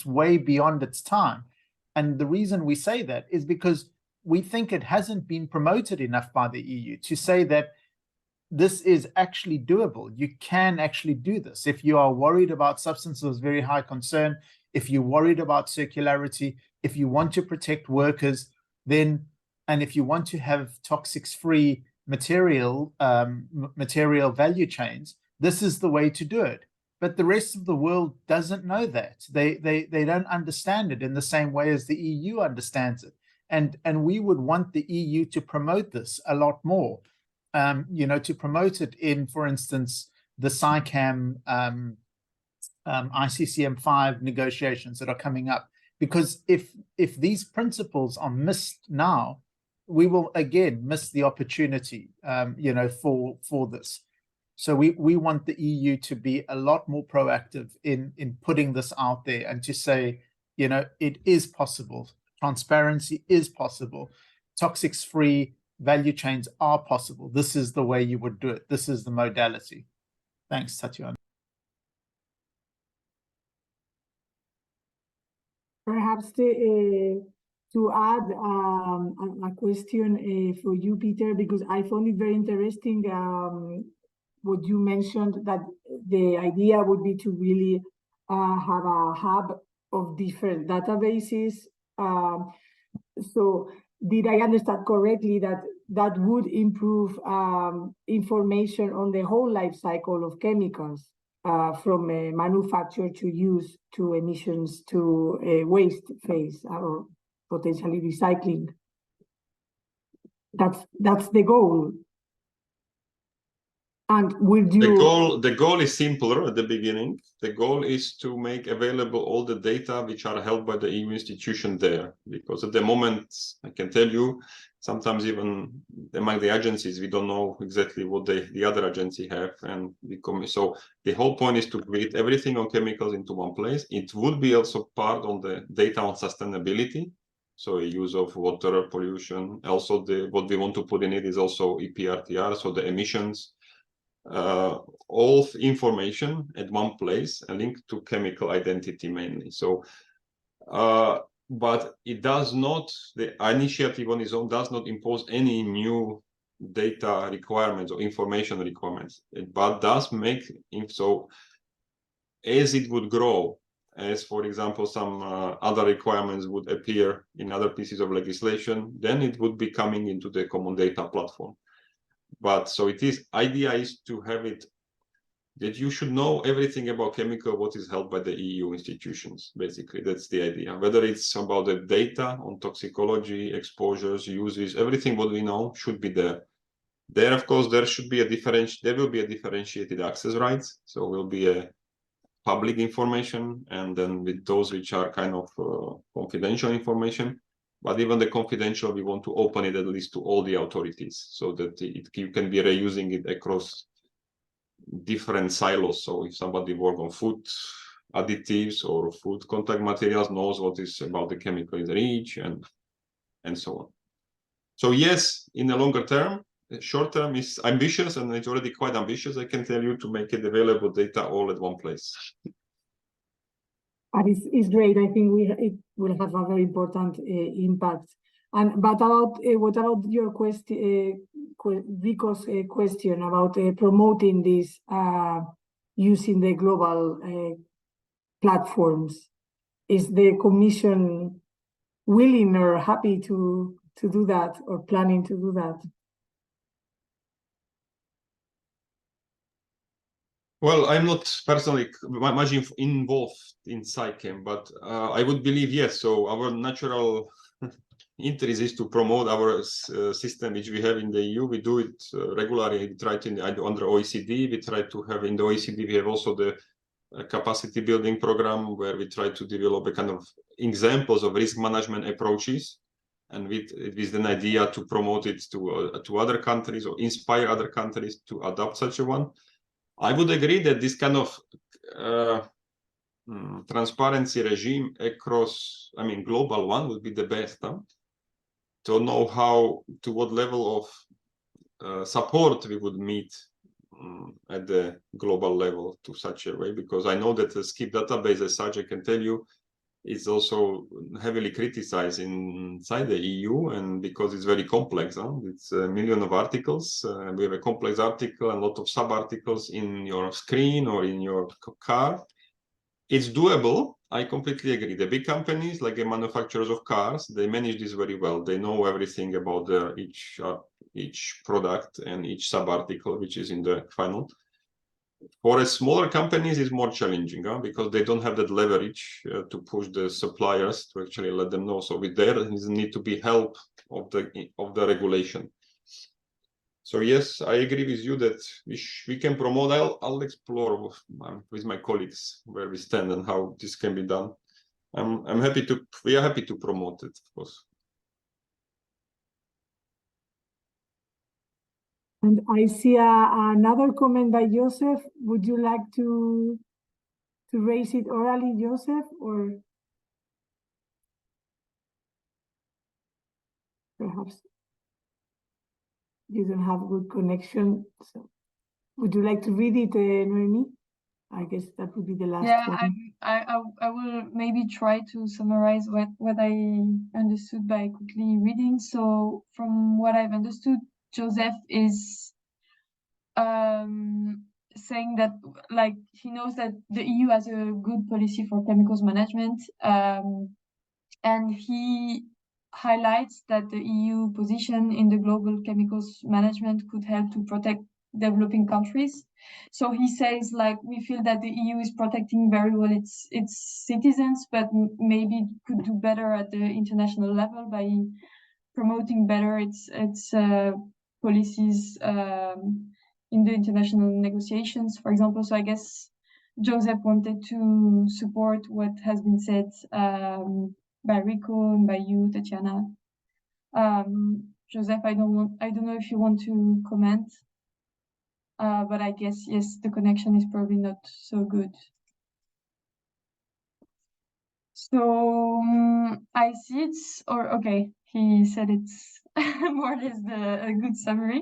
way beyond its time. And the reason we say that is because we think it hasn't been promoted enough by the EU to say that this is actually doable. You can actually do this. If you are worried about substances of very high concern, if you're worried about circularity, if you want to protect workers, then, and if you want to have toxics-free material value chains, this is the way to do it. But the rest of the world doesn't know that. They don't understand it in the same way as the EU understands it. And we would want the EU to promote this a lot more. To promote it in, for instance, the SciCam ICCM5 negotiations that are coming up. Because if these principles are missed now, we will again miss the opportunity, you know, for this. So we want the EU to be a lot more proactive in putting this out there and to say, you know, it is possible. Transparency is possible. Toxics-free value chains are possible. This is the way you would do it. This is the modality. Thanks, Tatiana. Perhaps to add a question for you, Peter, because I found it very interesting what you mentioned, that the idea would be to really have a hub of different databases. So did I understand correctly that that would improve information on the whole life cycle of chemicals, from manufacture to use to emissions to waste phase or potentially recycling? That's the goal. And would you... The goal is simpler at the beginning. The goal is to make available all the data which are held by the EU institution there. Because at the moment, I can tell you, sometimes even among the agencies, we don't know exactly what the other agency have. And so the whole point is to create everything on chemicals into one place. It would be also part on the data on sustainability. So use of water pollution. Also, what we want to put in it is also EPRTR, so the emissions. All information at one place and linked to chemical identity mainly. So, but it does not, the initiative on its own does not impose any new data requirements or information requirements, but does make, so as it would grow, as for example, some other requirements would appear in other pieces of legislation, then it would be coming into the common data platform. But so it is, idea is to have it that you should know everything about chemical, what is held by the EU institutions. Basically, that's the idea. Whether it's about the data on toxicology, exposures, uses, everything what we know should be there. There, of course, there will be a differentiated access rights. So will be a public information, and then with those which are kind of confidential information. But even the confidential, we want to open it at least to all the authorities so that you can be reusing it across different silos. So if somebody works on food additives or food contact materials, knows what is about the chemical in the reach and so on. So yes, in the longer term, short term is ambitious, and it's already quite ambitious, I can tell you, to make it available data all at one place. But it's great. I think it will have a very important impact. But about what about your question, Rico's question about promoting this using the global platforms? Is the Commission willing or happy to do that, or planning to do that? Well, I'm not personally much involved in SciChem, but I would believe yes. So our natural interest is to promote our system, which we have in the EU. We do it regularly. We try to under OECD. We try to have in the OECD. We have also the capacity building program where we try to develop a kind of examples of risk management approaches, and with an idea to promote it to other countries or inspire other countries to adopt such a one. I would agree that this kind of transparency regime across, I mean, global one would be the best. To know how, to what level of support we would meet at the global level to such a way, because I know that the SCIP database as such, I can tell you, is also heavily criticized inside the EU, and because it's very complex. It's a million of articles. We have a complex article and a lot of sub-articles in your screen or in your car. It's doable. I completely agree. The big companies, like the manufacturers of cars, they manage this very well. They know everything about each product and each sub-article, which is in the final. For smaller companies, it's more challenging because they don't have that leverage to push the suppliers to actually let them know. So with there need to be help of the regulation. So yes, I agree with you that we can promote. I'll explore with my colleagues where we stand and how this can be done. I'm happy to. We are happy to promote it, of course. And I see another comment by Joseph. Would you like to raise it orally, Joseph, or perhaps you don't have good connection? So, would you like to read it, Noemi? I guess that would be the last one. I will maybe try to summarize what I understood by quickly reading. So from what I've understood, Joseph is saying that like he knows that the EU has a good policy for chemicals management, and he highlights that the EU position in the global chemicals management could help to protect developing countries. So he says, like, we feel that the EU is protecting very well its citizens, but maybe could do better at the international level by promoting better its policies in the international negotiations, for example. So I guess Joseph wanted to support what has been said by Rico and by you, Tatiana. Joseph, I don't know if you want to comment, but I guess yes, the connection is probably not so good. So I see it's, or okay, he said it's more or less a good summary.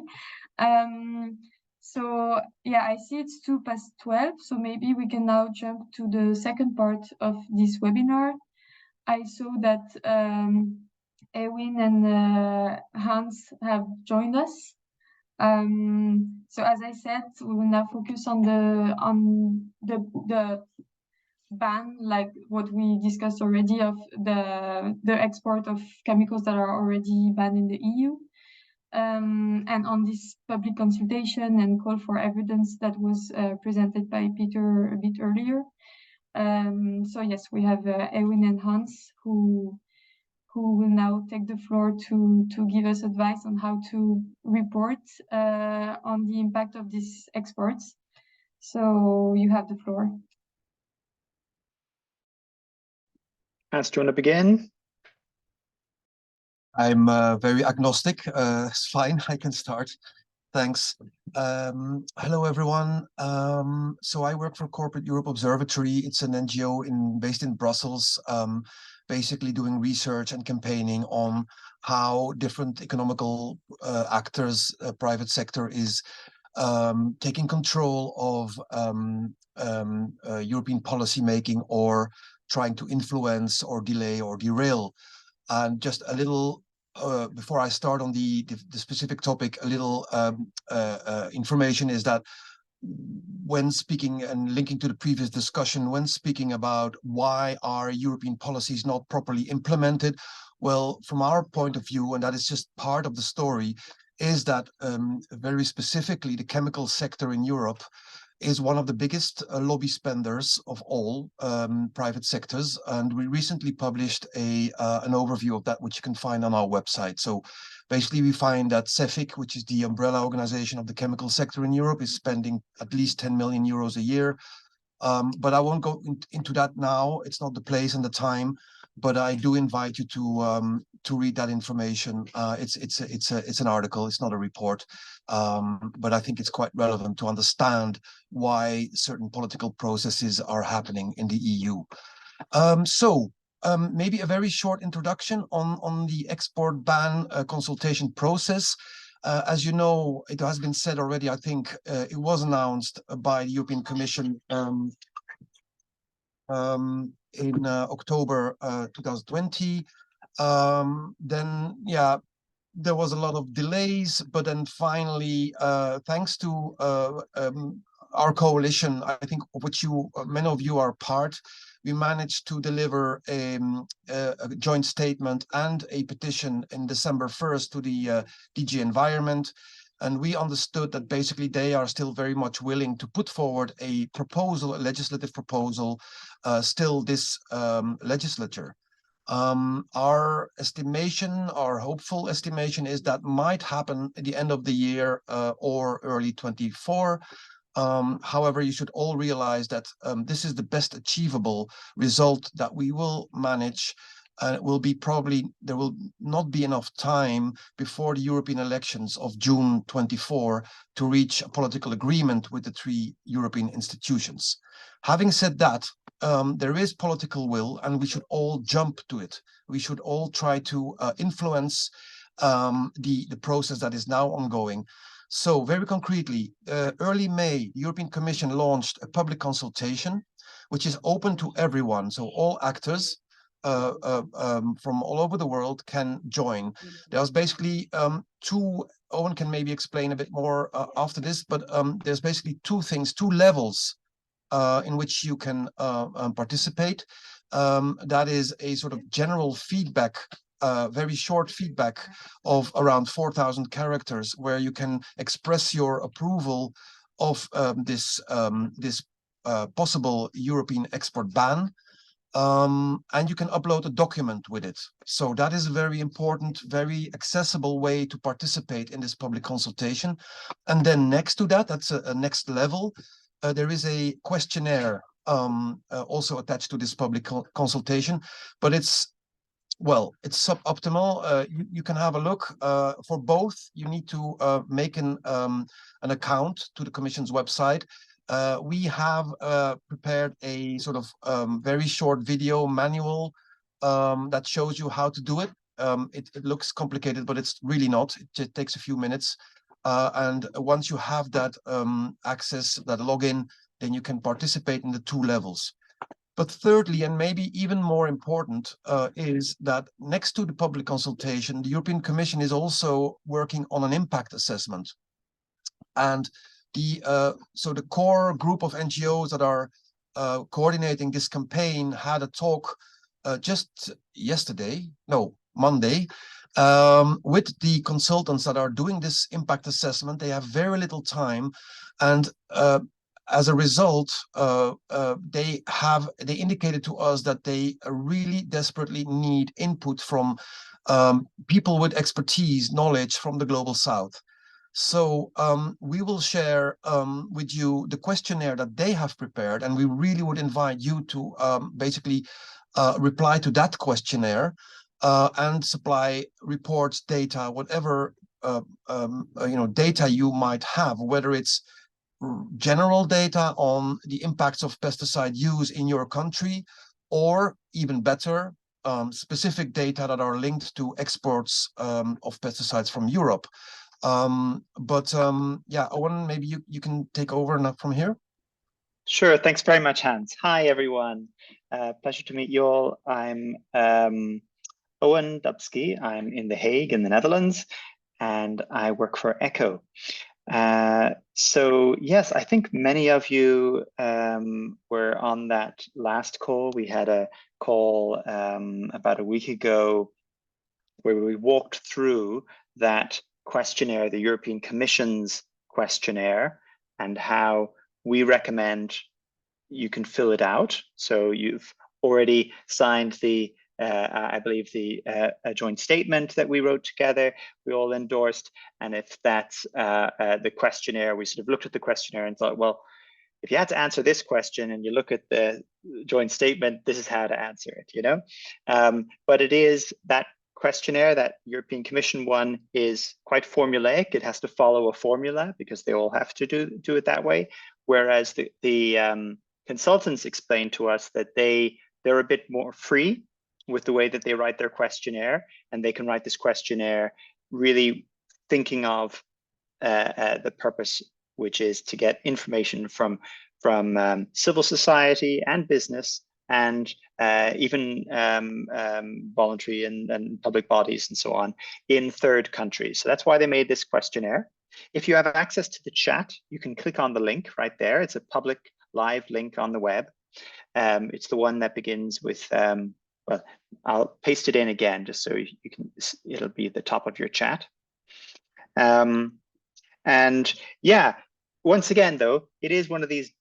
So yeah, I see it's 12:02, so maybe we can now jump to the second part of this webinar. I saw that Ewin and Hans have joined us. So as I said, we will now focus on the ban, like what we discussed already, of the export of chemicals that are already banned in the EU. And on this public consultation and call for evidence that was presented by Peter a bit earlier. So yes, we have Ewin and Hans who will now take the floor to give us advice on how to report on the impact of these exports. So you have the floor. Hans, do you want to begin? I'm very agnostic. It's fine, I can start. Thanks. Hello, everyone. So I work for Corporate Europe Observatory. It's an NGO based in Brussels, basically doing research and campaigning on how different economical actors, private sector, is taking control of European policy making, or trying to influence or delay or derail. And just a little, before I start on the specific topic, a little information is that when speaking and linking to the previous discussion, when speaking about why are European policies not properly implemented, well, from our point of view, and that is just part of the story, is that very specifically the chemical sector in Europe is one of the biggest lobby spenders of all private sectors, and we recently published an overview of that, which you can find on our website. So basically we find that CEFIC, which is the umbrella organization of the chemical sector in Europe, is spending at least 10 million euros a year. But I won't go into that now. It's not the place and the time, but I do invite you to read that information. It's an article, it's not a report, but I think it's quite relevant to understand why certain political processes are happening in the EU. Maybe a very short introduction on the export ban consultation process. As you know, it has been said already, I think it was announced by the European Commission in October 2020. Then, yeah, there was a lot of delays, but then finally, thanks to our coalition, I think of which many of you are part, we managed to deliver a joint statement and a petition in December 1st to the DG Environment. And we understood that basically they are still very much willing to put forward a proposal, a legislative proposal, still this legislature. Our estimation, our hopeful estimation, is that might happen at the end of the year or early 24. However, you should all realize that this is the best achievable result that we will manage. It will be probably, there will not be enough time before the European elections of June 24 to reach a political agreement with the 3 European institutions. Having said that, there is political will, and we should all jump to it. We should all try to influence the process that is now ongoing. So very concretely, early May, the European Commission launched a public consultation, which is open to everyone. So all actors from all over the world can join. There's basically 2, Owen can maybe explain a bit more after this, but there's basically 2 things, 2 levels in which you can participate. That is a sort of general feedback, very short feedback of around 4,000 characters, where you can express your approval of this possible European export ban. And you can upload a document with it. So that is a very important, very accessible way to participate in this public consultation. And then next to that, that's a next level. There is a questionnaire also attached to this public consultation, but it's, well, it's suboptimal. You can have a look. For both, you need to make an account to the Commission's website. We have prepared a sort of very short video manual that shows you how to do it. It looks complicated, but it's really not. It just takes a few minutes. And once you have that access, that login, then you can participate in the 2 levels. But thirdly, and maybe even more important, is that next to the public consultation, the European Commission is also working on an impact assessment. And so the core group of NGOs that are coordinating this campaign had a talk just Monday, with the consultants that are doing this impact assessment. They have very little time, and as a result, they indicated to us that they really desperately need input from people with expertise, knowledge from the Global South. So we will share with you the questionnaire that they have prepared, and we really would invite you to basically reply to that questionnaire and supply reports, data, whatever data you might have, whether it's general data on the impacts of pesticide use in your country, or even better, specific data that are linked to exports of pesticides from Europe. Yeah, Owen, maybe you can take over from here. Sure, thanks very much, Hans. Hi, everyone. Pleasure to meet you all. I'm Owen Dubsky. I'm in The Hague in the Netherlands, and I work for ECHO. So yes, I think many of you were on that last call. We had a call about a week ago where we walked through that questionnaire, the European Commission's questionnaire, and how we recommend you can fill it out. So you've already signed the I believe a joint statement that we wrote together, we all endorsed. And if that's the questionnaire, we sort of looked at the questionnaire and thought, well, if you had to answer this question and you look at the joint statement, this is how to answer it, you know? But it is that questionnaire, that European Commission one, is quite formulaic. It has to follow a formula because they all have to do it that way. Whereas the consultants explained to us that they're a bit more free with the way that they write their questionnaire, and they can write this questionnaire really thinking of the purpose, which is to get information from civil society and business, and even voluntary and public bodies and so on in third countries. So that's why they made this questionnaire. If you have access to the chat, you can click on the link right there. It's a public live link on the web. It's the one that begins with, well, I'll paste it in again just so you can, it'll be at the top of your chat. And yeah, once again, though, it is one of these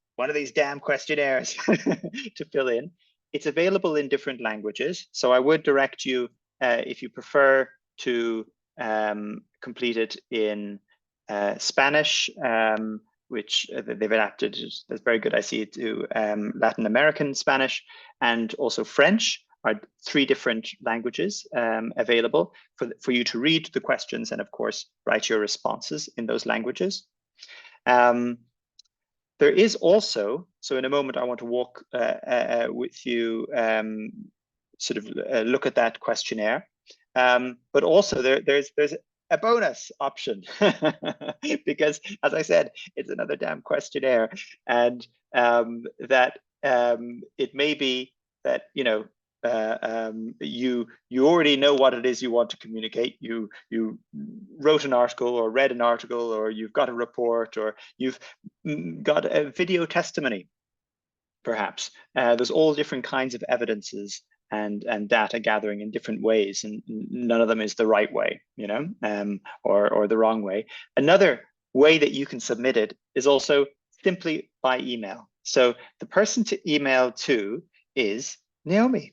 damn questionnaires to fill in. it's available in different languages. So I would direct you, if you prefer, to complete it in Spanish, which they've adapted. That's very good. I see it to Latin American Spanish, and also French are 3 different languages available for you to read the questions and, of course, write your responses in those languages. There is also, so in a moment, I want to walk with you, sort of look at that questionnaire. But also there's a bonus option because, as I said, it's another damn questionnaire, and that it may be that, you know, you already know what it is you want to communicate. You wrote an article or read an article, or you've got a report, or you've got a video testimony, perhaps. There's all different kinds of evidences and data gathering in different ways, and none of them is the right way, you know, or the wrong way. Another way that you can submit it is also simply by email. So the person to email to is Naomi,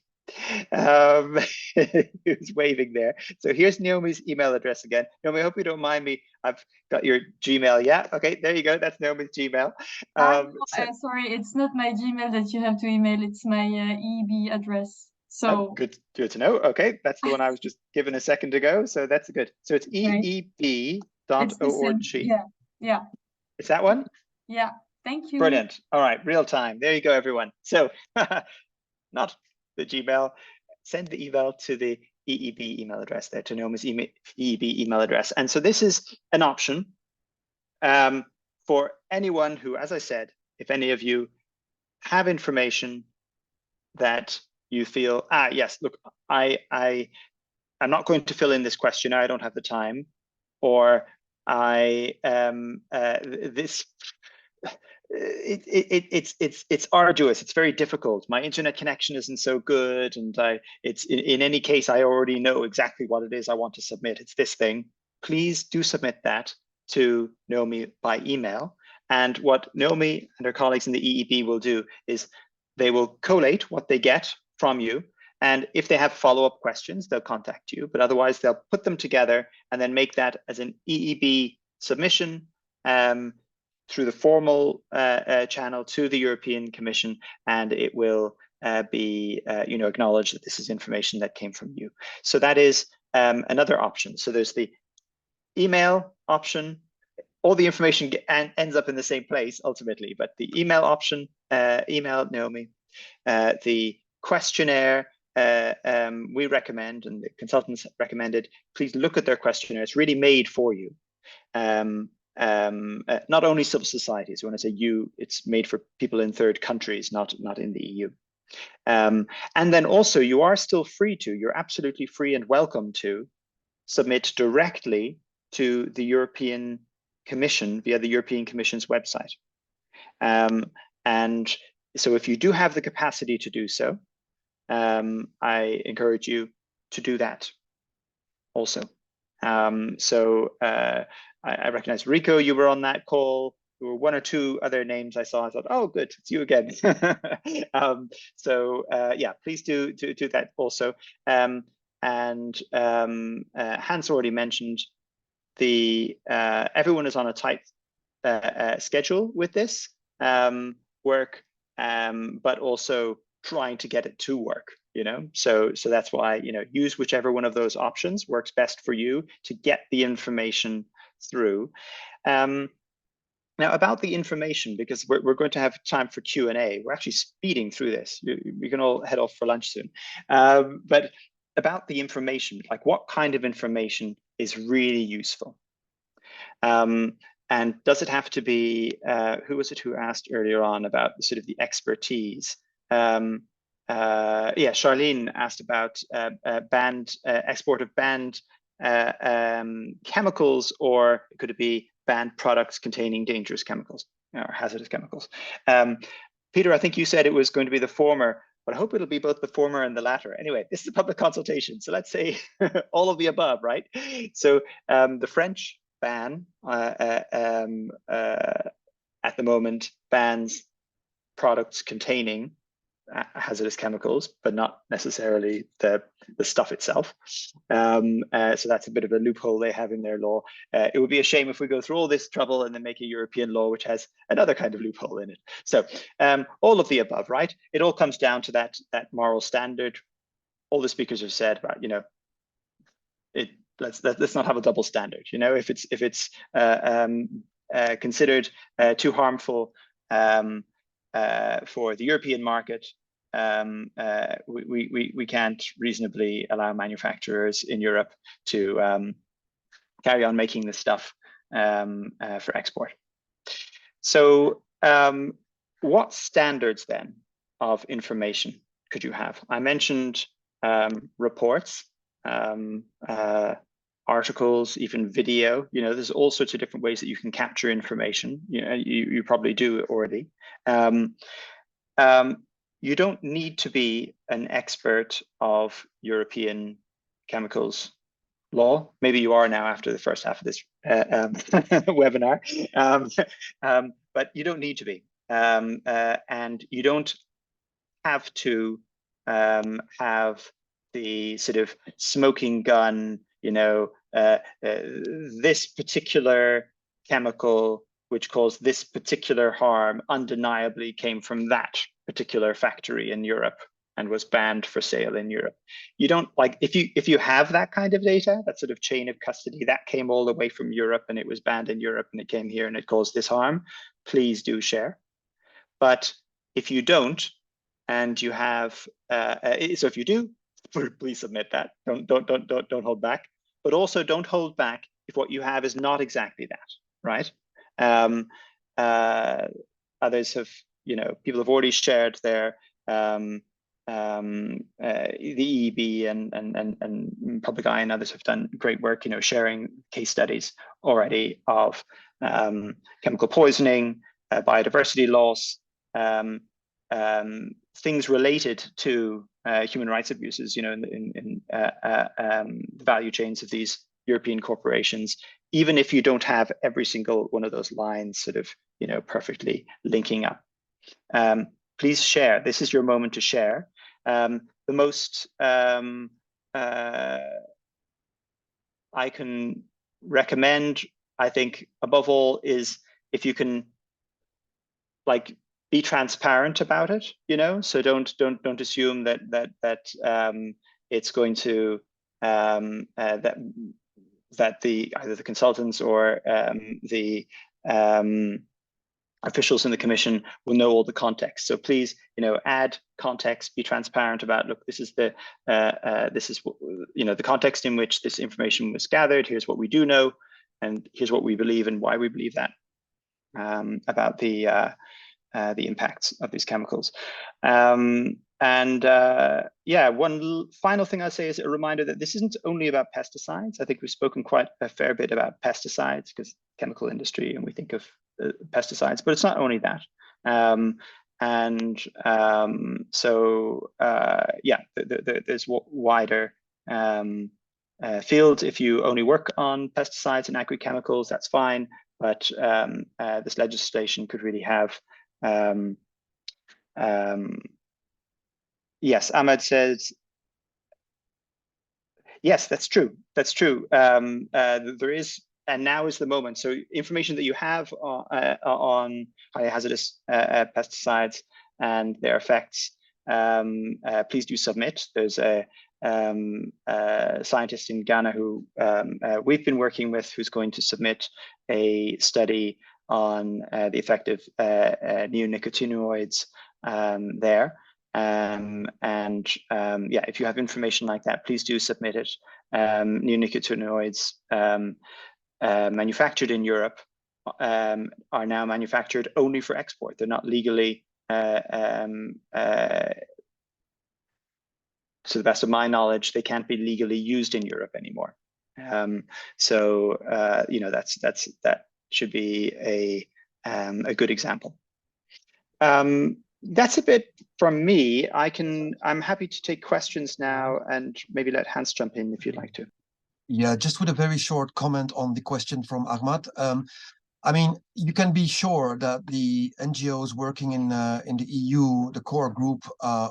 who's waving there. So here's Naomi's email address again. Naomi, I hope you don't mind me. I've got your Gmail. Yeah, okay, there you go. That's Naomi's Gmail. Sorry, it's not my Gmail that you have to email. It's my EEB address. So good to know. Okay, that's the one I was just given a second ago. So that's good. So it's eeb.org. Yeah. Is that one? Yeah. Thank you. Brilliant. All right, real time. There you go, everyone. So not the Gmail. Send the email to the EEB email address there, to Naomi's EEB email address. And so this is an option for anyone who, as I said, if any of you have information that you feel, yes, look, I'm not going to fill in this questionnaire, I don't have the time, or it's arduous, it's very difficult, my internet connection isn't so good, and it's in any case, I already know exactly what it is I want to submit. It's this thing. Please do submit that to Naomi by email. And what Naomi and her colleagues in the EEB will do is they will collate what they get from you. And if they have follow-up questions, they'll contact you. But otherwise, they'll put them together and then make that as an EEB submission through the formal channel to the European Commission, and it will be acknowledged that this is information that came from you. So that is another option. So there's the email option. All the information ends up in the same place ultimately, but the email option, email Naomi. The questionnaire we recommend, and the consultants recommended, please look at their questionnaire. It's really made for you. Not only civil societies. When I say you, it's made for people in third countries, not in the EU. And then also you are still free to, you're absolutely free and welcome to submit directly to the European Commission via the European Commission's website. And so if you do have the capacity to do so, I encourage you to do that also. I recognize Rico, you were on that call. There were 1 or 2 other names I saw. I thought, oh, good, it's you again. Yeah, please do that also. Hans already mentioned everyone is on a tight schedule with this work, but also trying to get it to work, you know. So that's why, you know, use whichever one of those options works best for you to get the information through. Now about the information, because we're going to have time for Q&A. We're actually speeding through this. We can all head off for lunch soon. But about the information, like what kind of information is really useful? And does it have to be, who was it who asked earlier on about sort of the expertise? Yeah, Charlene asked about export of banned chemicals, or could it be banned products containing dangerous chemicals or hazardous chemicals? Peter, I think you said it was going to be the former, but I hope it'll be both the former and the latter. Anyway, this is a public consultation, so let's say all of the above, right? So the French ban at the moment bans products containing hazardous chemicals, but not necessarily the stuff itself. So that's a bit of a loophole they have in their law. It would be a shame if we go through all this trouble and then make a European law which has another kind of loophole in it. So all of the above, right? It all comes down to that moral standard. All the speakers have said about, you know, let's not have a double standard. You know, if it's considered too harmful for the European market, we can't reasonably allow manufacturers in Europe to carry on making this stuff for export. So what standards then of information could you have? I mentioned reports, articles, even video. You know, there's all sorts of different ways that you can capture information. You know, you probably do it already. You don't need to be an expert of European chemicals law. Maybe you are now after the first half of this webinar, but you don't need to be. And you don't have to have the sort of smoking gun, you know, this particular chemical which caused this particular harm undeniably came from that particular factory in Europe and was banned for sale in Europe. You don't, like, if you have that kind of data, that sort of chain of custody that came all the way from Europe and it was banned in Europe and it came here and it caused this harm, please do share. But if you don't, and you have, so if you do, please submit that. Don't hold back. But also don't hold back if what you have is not exactly that, right? Others have, you know, people have already shared their the EEB and Public Eye and others have done great work, you know, sharing case studies already of chemical poisoning, biodiversity loss, things related to human rights abuses, you know, in the value chains of these European corporations, even if you don't have every single one of those lines sort of, you know, perfectly linking up. Please share. This is your moment to share. The most I can recommend, I think, above all, is if you can, like, be transparent about it, you know. So don't assume that it's going to that either the consultants or the officials in the commission will know all the context. So please, you know, add context, be transparent about, look, this is the you know, the context in which this information was gathered. Here's what we do know, and here's what we believe and why we believe that about the impacts of these chemicals. Yeah, one final thing I'll say is a reminder that this isn't only about pesticides. I think we've spoken quite a fair bit about pesticides because chemical industry and we think of pesticides, but it's not only that. So yeah, there's wider field. If you only work on pesticides and agri-chemicals, that's fine, but this legislation could really have yes, Ahmed says, yes, that's true. That's true. There is, and now is the moment. So information that you have on high hazardous pesticides and their effects, please do submit. There's a scientist in Ghana who we've been working with who's going to submit a study on the effect of neonicotinoids there. Yeah, if you have information like that, please do submit it. Neonicotinoids manufactured in Europe are now manufactured only for export. They're not legally, to the best of my knowledge, they can't be legally used in Europe anymore. So you know, that should be a good example. That's a bit from me. I'm happy to take questions now and maybe let Hans jump in if you'd like to. Yeah, just with a very short comment on the question from Ahmad. I mean, you can be sure that the NGOs working in the EU, the core group,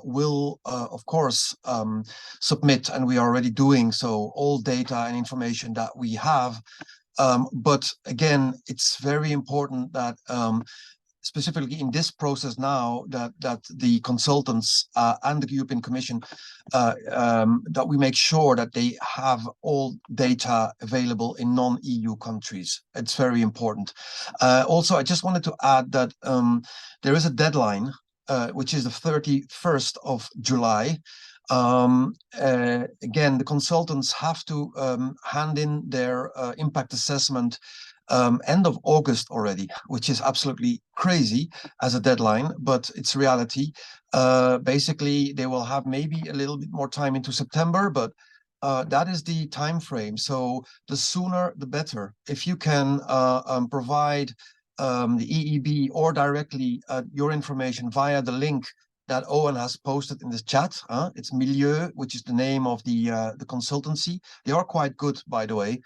will, of course, submit, and we are already doing so, all data and information that we have. But again, it's very important that specifically in this process now that the consultants and the European Commission that we make sure that they have all data available in non-EU countries. It's very important. Also, I just wanted to add that there is a deadline, which is the 31st of July. Again, the consultants have to hand in their impact assessment end of August already, which is absolutely crazy as a deadline, but it's reality. Basically, they will have maybe a little bit more time into September, but that is the time frame. So the sooner, the better. If you can provide the EEB or directly your information via the link that Owen has posted in this chat. It's Milieu, which is the name of the consultancy. They are quite good, by the way.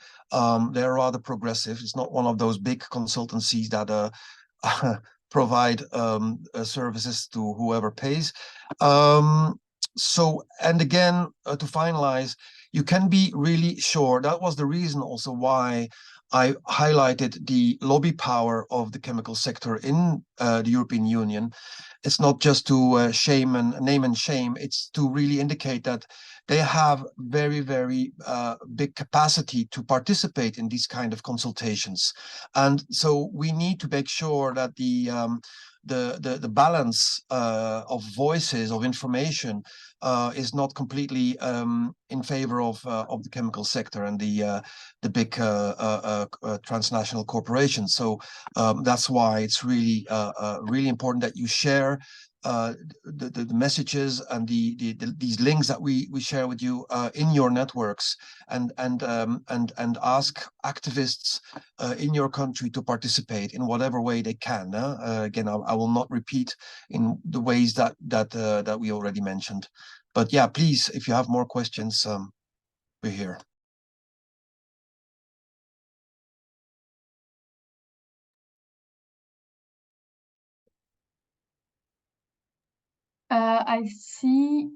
They're rather progressive. It's not one of those big consultancies that provide services to whoever pays. So, and again, to finalize, you can be really sure. That was the reason also why I highlighted the lobby power of the chemical sector in the European Union. It's not just to shame and name and shame, it's to really indicate that they have very, very big capacity to participate in these kind of consultations. And so we need to make sure that the balance of voices, of information, is not completely in favor of the chemical sector and the big transnational corporations. So that's why it's really really important that you share the messages and these links that we share with you in your networks, and ask activists in your country to participate in whatever way they can. Again, I will not repeat in the ways that we already mentioned, but yeah, please, if you have more questions, we're here. I see.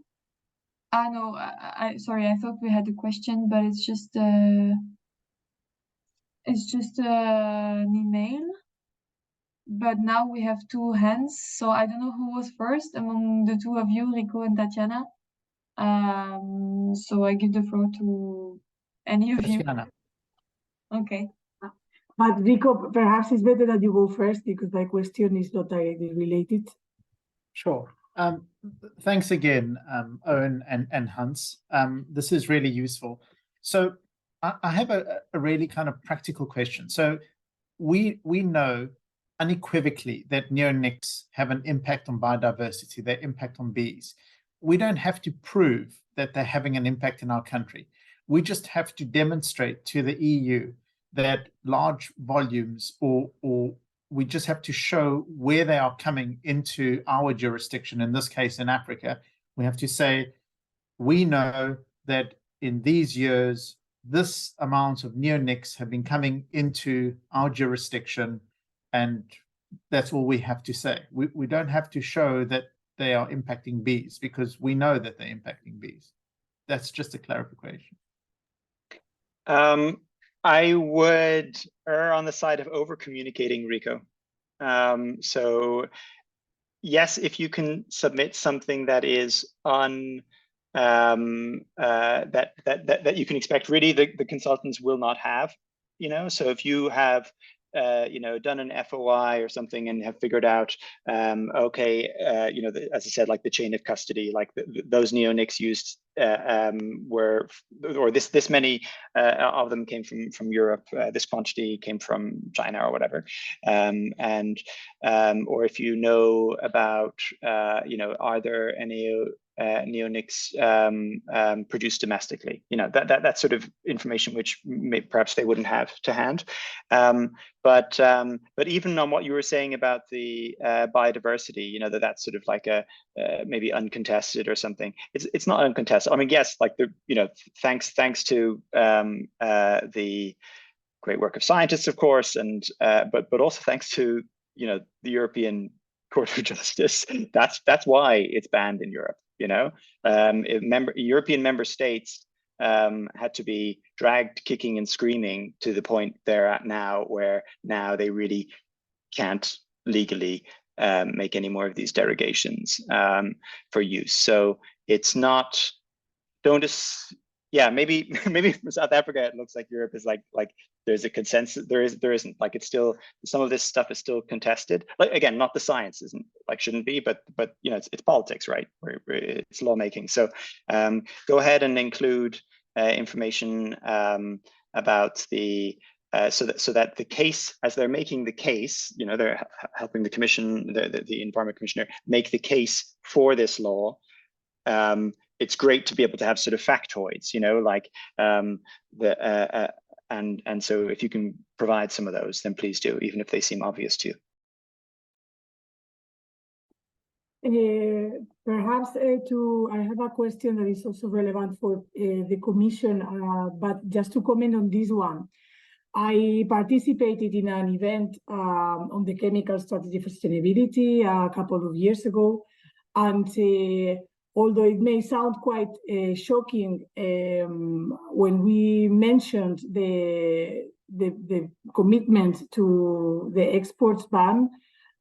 No, sorry, I thought we had a question, but it's just an email. But now we have two hands, so I don't know who was first among the two of you, Rico and Tatiana. So I give the floor to any of you. Tatiana. Okay. But Rico, perhaps it's better that you go first because my question is not directly related. Sure. Thanks again, Owen and Hans. This is really useful. So I have a really kind of practical question. So we know unequivocally that neonics have an impact on biodiversity, their impact on bees. We don't have to prove that they're having an impact in our country. We just have to demonstrate to the EU that large volumes, or we just have to show where they are coming into our jurisdiction, in this case in Africa. We have to say, we know that in these years, this amount of neonics have been coming into our jurisdiction, and that's all we have to say. We don't have to show that they are impacting bees because we know that they're impacting bees. That's just a clarification. I would err on the side of over communicating, Rico. So yes, if you can submit something that is that you can expect really the consultants will not have, so if you have done an FOI or something and have figured out, okay, as I said, like the chain of custody, like those neonics used were, or this many of them came from Europe, this quantity came from China or whatever, or if you know about, are there any neonics produced domestically, that sort of information which perhaps they wouldn't have to hand. But even on what you were saying about the biodiversity, that's sort of like a maybe uncontested or something. It's not uncontested. I mean, yes, like thanks to the great work of scientists, of course, and but also thanks to the European Court of Justice. That's why it's banned in Europe. European member states had to be dragged kicking and screaming to the point they're at now, where now they really can't legally make any more of these derogations for use. So it's not, maybe for South Africa it looks like Europe is like there's a consensus. There isn't, like, it's still, some of this stuff is still contested. Like, again, not the science isn't, like, shouldn't be, but it's politics, right? Where it's lawmaking. So go ahead and include information about the so that the case, as they're making the case, they're helping the commission, the Environment Commissioner, make the case for this law. It's great to be able to have sort of factoids, and so if you can provide some of those, then please do, even if they seem obvious to you. Perhaps I have a question that is also relevant for the Commission, but just to comment on this one. I participated in an event on the chemical strategy for sustainability a couple of years ago, and although it may sound quite shocking when we mentioned the commitment to the exports ban,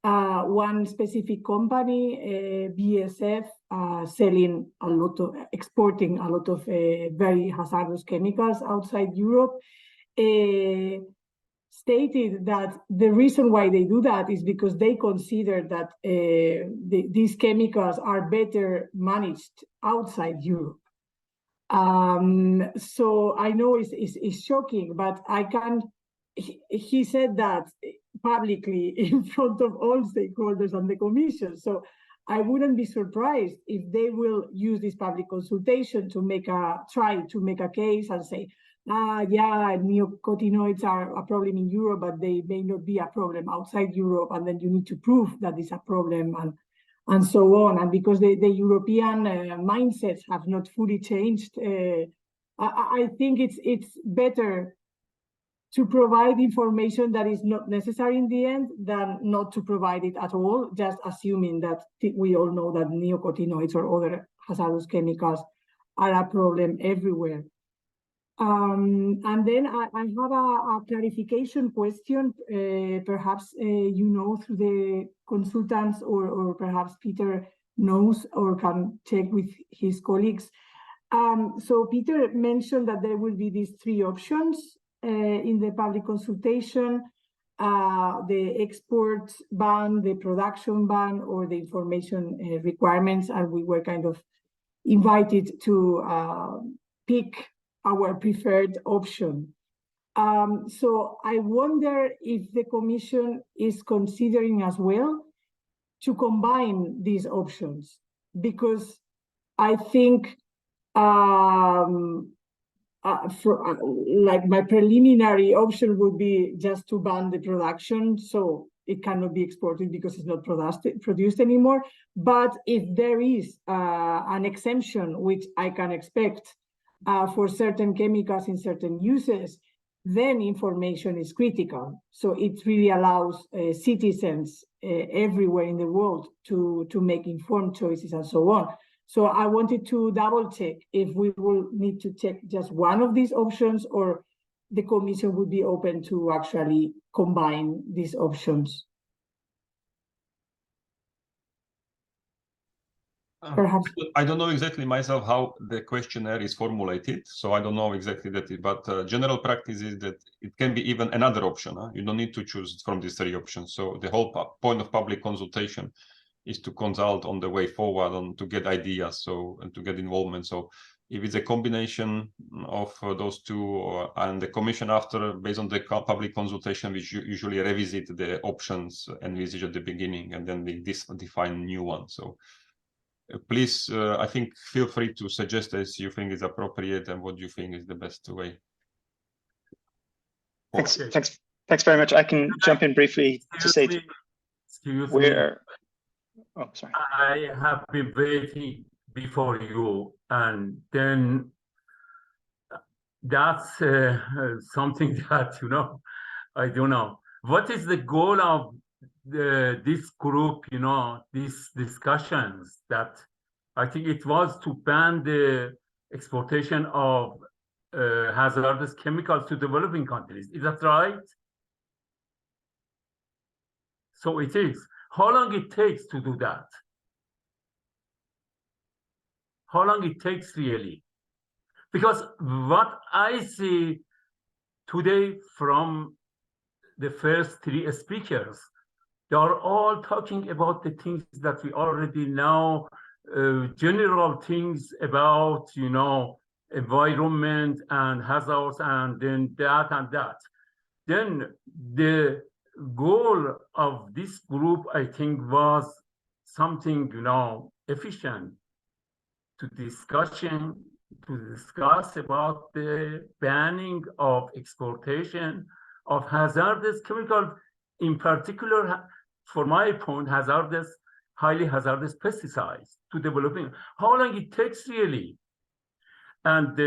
one specific company, BASF, exporting a lot of very hazardous chemicals outside Europe, stated that the reason why they do that is because they consider that these chemicals are better managed outside Europe. So I know it's shocking, but he said that publicly in front of all stakeholders and the Commission. So I wouldn't be surprised if they will use this public consultation to try to make a case and say, yeah, neonicotinoids are a problem in Europe, but they may not be a problem outside Europe, and then you need to prove that it's a problem, and so on. And because the European mindsets have not fully changed, I think it's better to provide information that is not necessary in the end than not to provide it at all, just assuming that we all know that neonicotinoids or other hazardous chemicals are a problem everywhere. And then I have a clarification question, perhaps through the consultants, or perhaps Peter knows or can check with his colleagues. So Peter mentioned that there will be these three options in the public consultation: the export ban, the production ban, or the information requirements, and we were kind of invited to pick our preferred option. So I wonder if the Commission is considering as well to combine these options, because I think like my preliminary option would be just to ban the production, so it cannot be exported because it's not produced anymore. But if there is an exemption, which I can expect for certain chemicals in certain uses, then information is critical. So it really allows citizens everywhere in the world to make informed choices and so on. So I wanted to double check if we will need to check just one of these options, or the Commission would be open to actually combine these options. Perhaps. I don't know exactly myself how the questionnaire is formulated, so I don't know exactly that, but general practice is that it can be even another option. You don't need to choose from these three options. So the whole point of public consultation is to consult on the way forward, and to get ideas, and to get involvement. So if it's a combination of those two, and the Commission after, based on the public consultation, which usually revisit the options envisaged at the beginning, and then we define new ones. So please, I think, feel free to suggest as you think is appropriate and what you think is the best way. Thanks very much. I can jump in briefly to say Excuse me. Oh, sorry. I have been waiting before you, and then that's something that, you know, I don't know. What is the goal of this group, you know, these discussions that I think it was to ban the exportation of hazardous chemicals to developing countries. Is that right? So it is. How long it takes to do that? How long it takes really? Because what I see today from the first three speakers, they are all talking about the things that we already know, general things about, you know, environment and hazards, and then that and that. Then the goal of this group, I think, was something, you know, efficient to discuss about the banning of exportation of hazardous chemicals, in particular, for my point, highly hazardous pesticides to developing. How long it takes really? And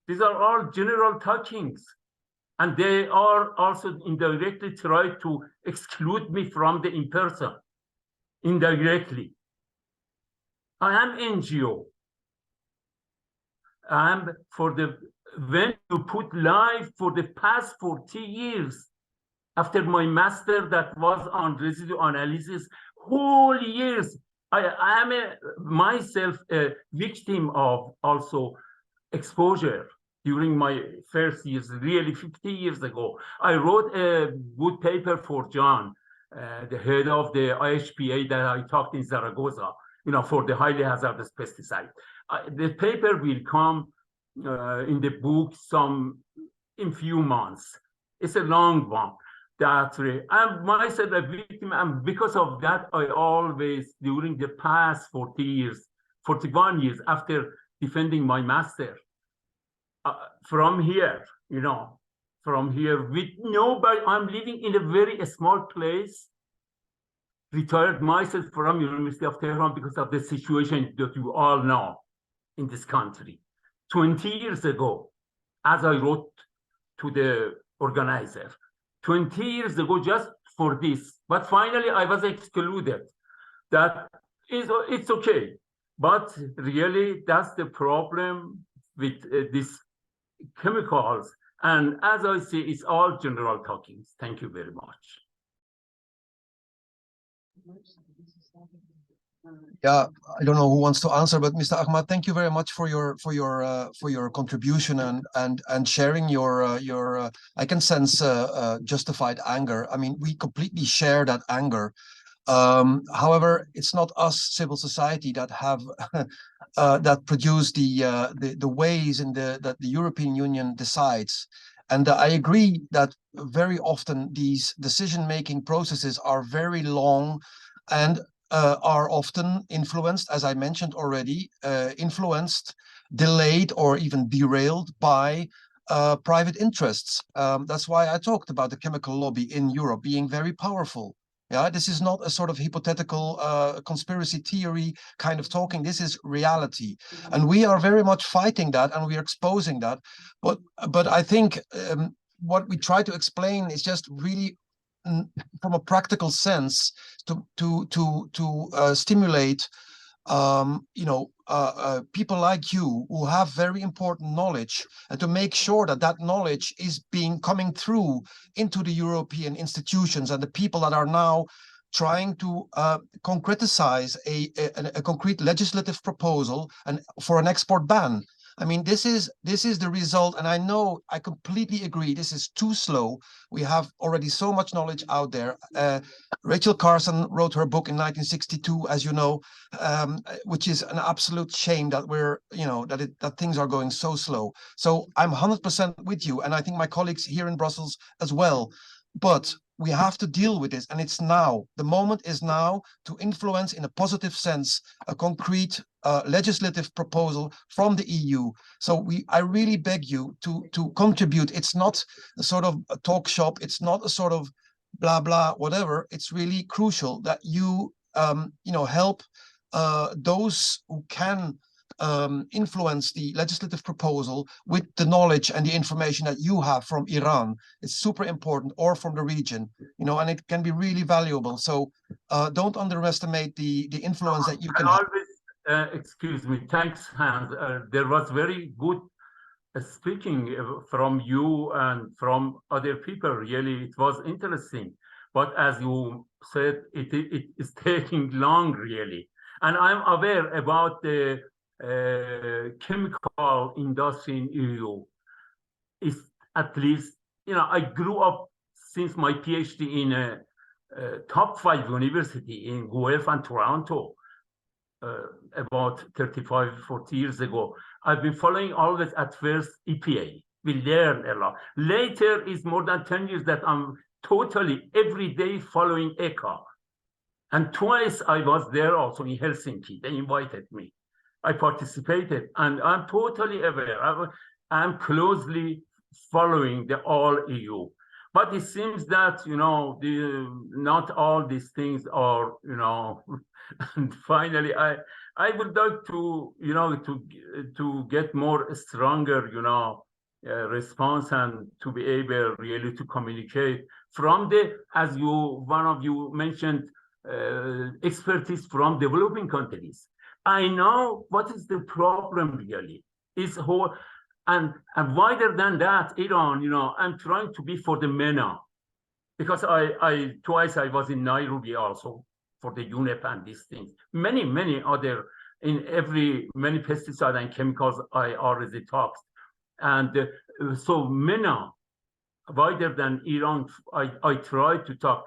these are all general talkings. And they are also indirectly try to exclude me from the in-person, indirectly. I am NGO. And when you put life for the past 40 years, after my master that was on residue analysis, whole years, I am myself a victim of also exposure during my first years, really 50 years ago. I wrote a good paper for John, the head of the IHPA that I talked in Zaragoza, you know, for the highly hazardous pesticide. The paper will come in the book in few months. It's a long one. I'm myself a victim, and because of that, I always, during the past 40 years, 41 years after defending my master, from here, you know, from here with nobody, I'm living in a very small place, retired myself from University of Tehran because of the situation that you all know in this country. 20 years ago, as I wrote to the organizer, 20 years ago, just for this, but finally I was excluded. It's okay, but really that's the problem with these chemicals. And as I say, it's all general talkings. Thank you very much. Yeah, I don't know who wants to answer, but Mr. Ahmad, thank you very much for your contribution and sharing your I can sense justified anger. I mean, we completely share that anger. However, it's not us, civil society, that have that produce the ways that the European Union decides. And I agree that very often these decision-making processes are very long and are often influenced, as I mentioned already, delayed, or even derailed by private interests. That's why I talked about the chemical lobby in Europe being very powerful. Yeah, this is not a sort of hypothetical conspiracy theory kind of talking. This is reality, and we are very much fighting that, and we are exposing that. But I think what we try to explain is just really from a practical sense to stimulate people like you who have very important knowledge, and to make sure that that knowledge is coming through into the European institutions and the people that are now trying to concretize a concrete legislative proposal for an export ban. I mean, this is the result, and I know, I completely agree, this is too slow. We have already so much knowledge out there. Rachel Carson wrote her book in 1962, as you know, which is an absolute shame that that things are going so slow. So I'm 100% with you, and I think my colleagues here in Brussels as well. But we have to deal with this, and it's now. The moment is now to influence, in a positive sense, a concrete legislative proposal from the EU. So I really beg you to contribute. It's not a sort of a talk shop. It's not a sort of blah blah whatever. It's really crucial that you help those who can influence the legislative proposal with the knowledge and the information that you have from Iran. It's super important, or from the region, you know, and it can be really valuable. So don't underestimate the influence that you can have. Excuse me, thanks, Hans. There was very good speaking from you and from other people. Really, it was interesting. But as you said, it is taking long, really. And I'm aware about the chemical industry in EU. It's at least, you know, I grew up since my PhD in a top 5 university in Guelph and Toronto. About 35, 40 years ago. I've been following always at first EPA. We learn a lot. Later is more than 10 years that I'm totally every day following ECHA. And twice I was there also in Helsinki. They invited me. I participated, and I'm totally aware. I'm closely following the all EU. But it seems that, you know, not all these things are, you know, and finally, I would like to, you know, to get more stronger, you know, response, and to be able really to communicate from the, as one of you mentioned, expertise from developing countries. I know what is the problem really. Is whole, and wider than that, Iran, you know, I'm trying to be for the MENA, because I twice I was in Nairobi also for the UNEP and these things. Many other, many pesticides and chemicals I already talked. And so MENA, wider than Iran, I try to talk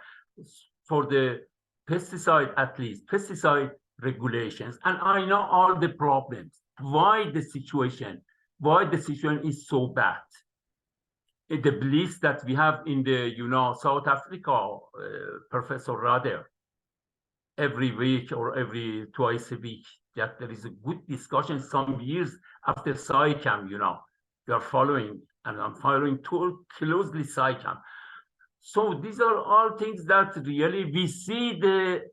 for the pesticide, at least pesticide regulations. And I know all the problems, why the situation is so bad. The beliefs that we have in the, you know, South Africa, Professor Rader, every week or every twice a week, that there is a good discussion some years after SciCam, you know, we are following, and I'm following too closely SciCam. So these are all things that really we see the,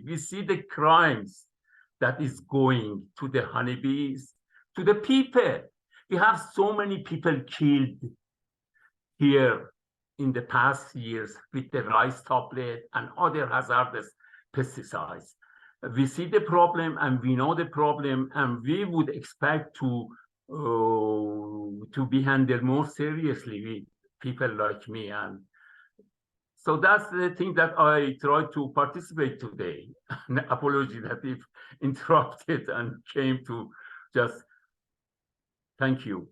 we see the crimes that is going to the honeybees, to the people. We have so many people killed here in the past years with the rice toplet and other hazardous pesticides. We see the problem, and we know the problem, and we would expect to be handled more seriously with people like me. And so that's the thing that I try to participate today. Apology that if interrupted and came to just thank you.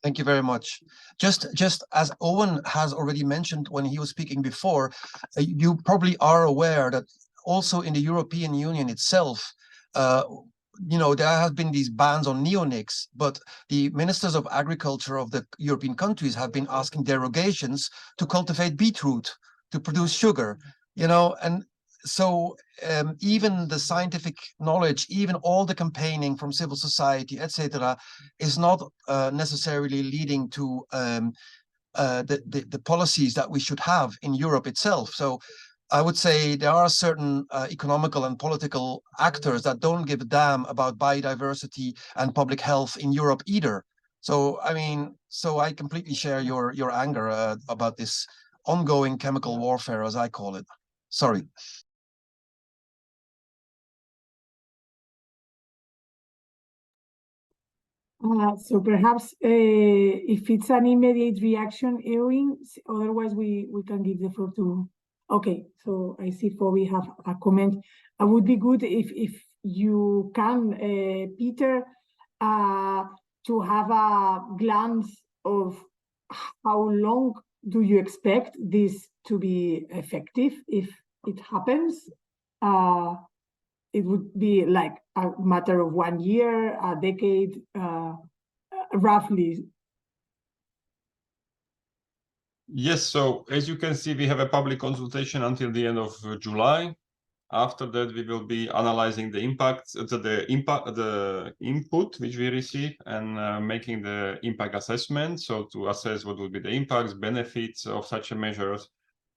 Thank you very much. Just as Owen has already mentioned when he was speaking before, you probably are aware that also in the European Union itself, you know, there have been these bans on neonics, but the ministers of agriculture of the European countries have been asking derogations to cultivate beetroot to produce sugar, you know, and so even the scientific knowledge, even all the campaigning from civil society, etc., is not necessarily leading to the policies that we should have in Europe itself. So I would say there are certain economical and political actors that don't give a damn about biodiversity and public health in Europe either. So I mean, so I completely share your anger about this ongoing chemical warfare, as I call it. Sorry. So perhaps if it's an immediate reaction, Eowyn, otherwise we can give the floor to. Okay, so I see we have a comment. It would be good if you can, Peter, to have a glance of how long do you expect this to be effective if it happens. It would be like a matter of 1 year, a decade, roughly. Yes, so as you can see, we have a public consultation until the end of July. After that, we will be analyzing the impacts, the input which we receive, and making the impact assessment. So to assess what would be the impacts, benefits of such a measures,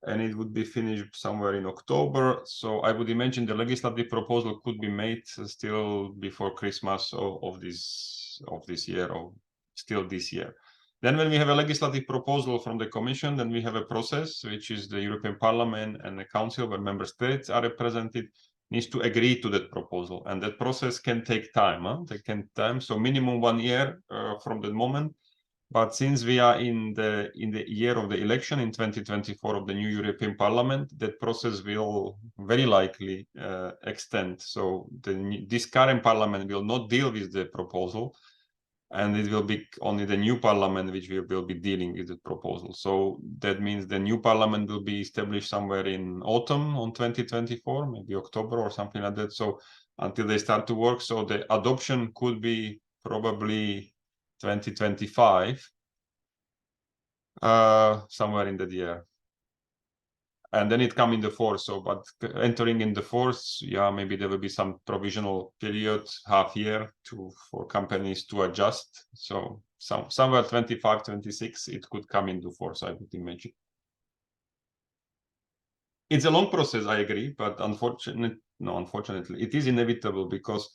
and it would be finished somewhere in October. So I would imagine the legislative proposal could be made still before Christmas of this year, or still this year. Then when we have a legislative proposal from the Commission, then we have a process, which is the European Parliament and the Council, where member states are represented, needs to agree to that proposal. And that process can take time. So minimum 1 year from the moment. But since we are in the year of the election in 2024 of the new European Parliament, that process will very likely extend. So this current Parliament will not deal with the proposal, and it will be only the new Parliament which will be dealing with the proposal. So that means the new Parliament will be established somewhere in autumn on 2024, maybe October or something like that. So until they start to work, so the adoption could be probably 2025, somewhere in that year, and then it come in the force. So, but entering in the force, yeah, maybe there will be some provisional period, half year, for companies to adjust. So somewhere 25, 26, it could come into force, I would imagine. It's a long process, I agree, but unfortunately, it is inevitable, because